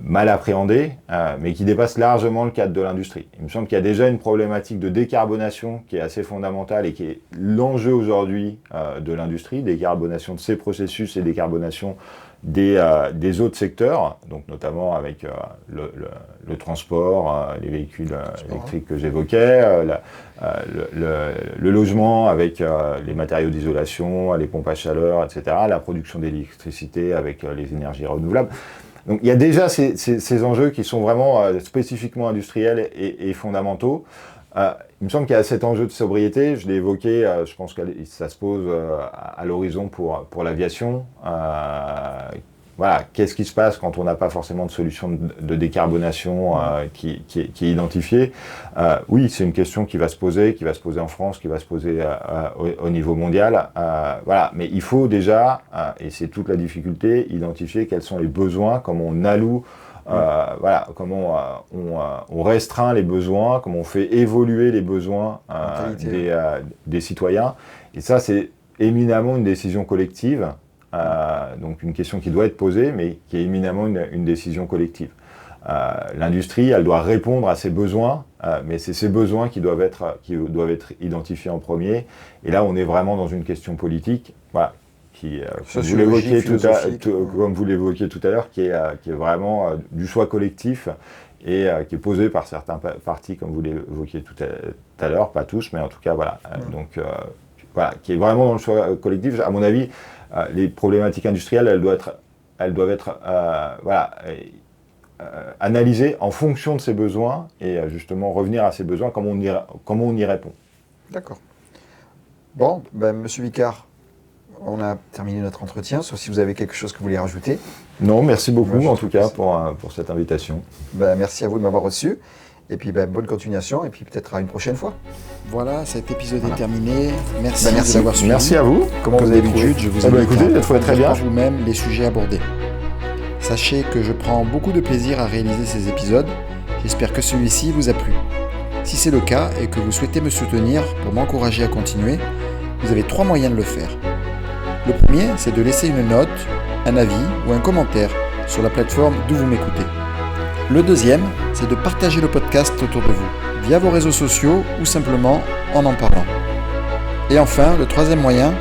mal appréhendées, mais qui dépassent largement le cadre de l'industrie. Il me semble qu'il y a déjà une problématique de décarbonation qui est assez fondamentale et qui est l'enjeu aujourd'hui de l'industrie, décarbonation de ses processus et décarbonation des autres secteurs, donc notamment avec le transport, les véhicules électriques que j'évoquais, le logement avec les matériaux d'isolation, les pompes à chaleur, etc., la production d'électricité avec les énergies renouvelables. Donc il y a déjà ces enjeux qui sont vraiment spécifiquement industriels et fondamentaux. Il me semble qu'il y a cet enjeu de sobriété, je l'ai évoqué, je pense que ça se pose à l'horizon pour l'aviation. Voilà, qu'est-ce qui se passe quand on n'a pas forcément de solution de décarbonation qui est identifiée ? Oui, c'est une question qui va se poser en France, qui va se poser au niveau mondial. Voilà, mais il faut déjà, et c'est toute la difficulté, identifier quels sont les besoins, comment on alloue, voilà, comment on restreint les besoins, comment on fait évoluer les besoins des citoyens. Et ça, c'est éminemment une décision collective. Donc une question qui doit être posée, mais qui est éminemment une décision collective. L'industrie, elle doit répondre à ses besoins, mais c'est ces besoins qui doivent être identifiés en premier. Et là, on est vraiment dans une question politique, voilà, comme vous l'évoquiez tout à l'heure, qui est vraiment du choix collectif et qui est posé par certains partis, comme vous l'évoquiez tout à l'heure, pas tous, mais en tout cas, voilà. Donc, voilà, qui est vraiment dans le choix collectif. À mon avis, les problématiques industrielles, elles doivent être analysées en fonction de ces besoins et justement revenir à ces besoins, comment on y répond. D'accord. Bon, Monsieur Vicard, on a terminé notre entretien, sauf si vous avez quelque chose que vous voulez rajouter. Non, merci beaucoup en tout cas pour cette invitation. Merci à vous de m'avoir reçu. Et puis bonne continuation, et puis peut-être à une prochaine fois. Voilà, cet épisode est terminé. Merci de l'avoir suivi. Merci à vous. Comment vous avez trouvé ? Je vous invite écoutez, j'ai trouvé très bien. Vous-même les sujets abordés. Sachez que je prends beaucoup de plaisir à réaliser ces épisodes. J'espère que celui-ci vous a plu. Si c'est le cas et que vous souhaitez me soutenir pour m'encourager à continuer, vous avez 3 moyens de le faire. Le premier, c'est de laisser une note, un avis ou un commentaire sur la plateforme d'où vous m'écoutez. Le deuxième, c'est de partager le podcast autour de vous, via vos réseaux sociaux ou simplement en parlant. Et enfin, le troisième moyen,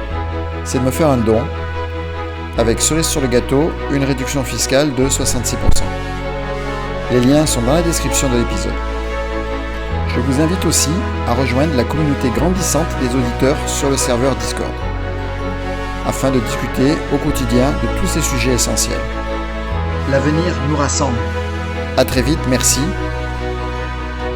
c'est de me faire un don, avec cerise sur le gâteau, une réduction fiscale de 66%. Les liens sont dans la description de l'épisode. Je vous invite aussi à rejoindre la communauté grandissante des auditeurs sur le serveur Discord, afin de discuter au quotidien de tous ces sujets essentiels. L'avenir nous rassemble. À très vite, merci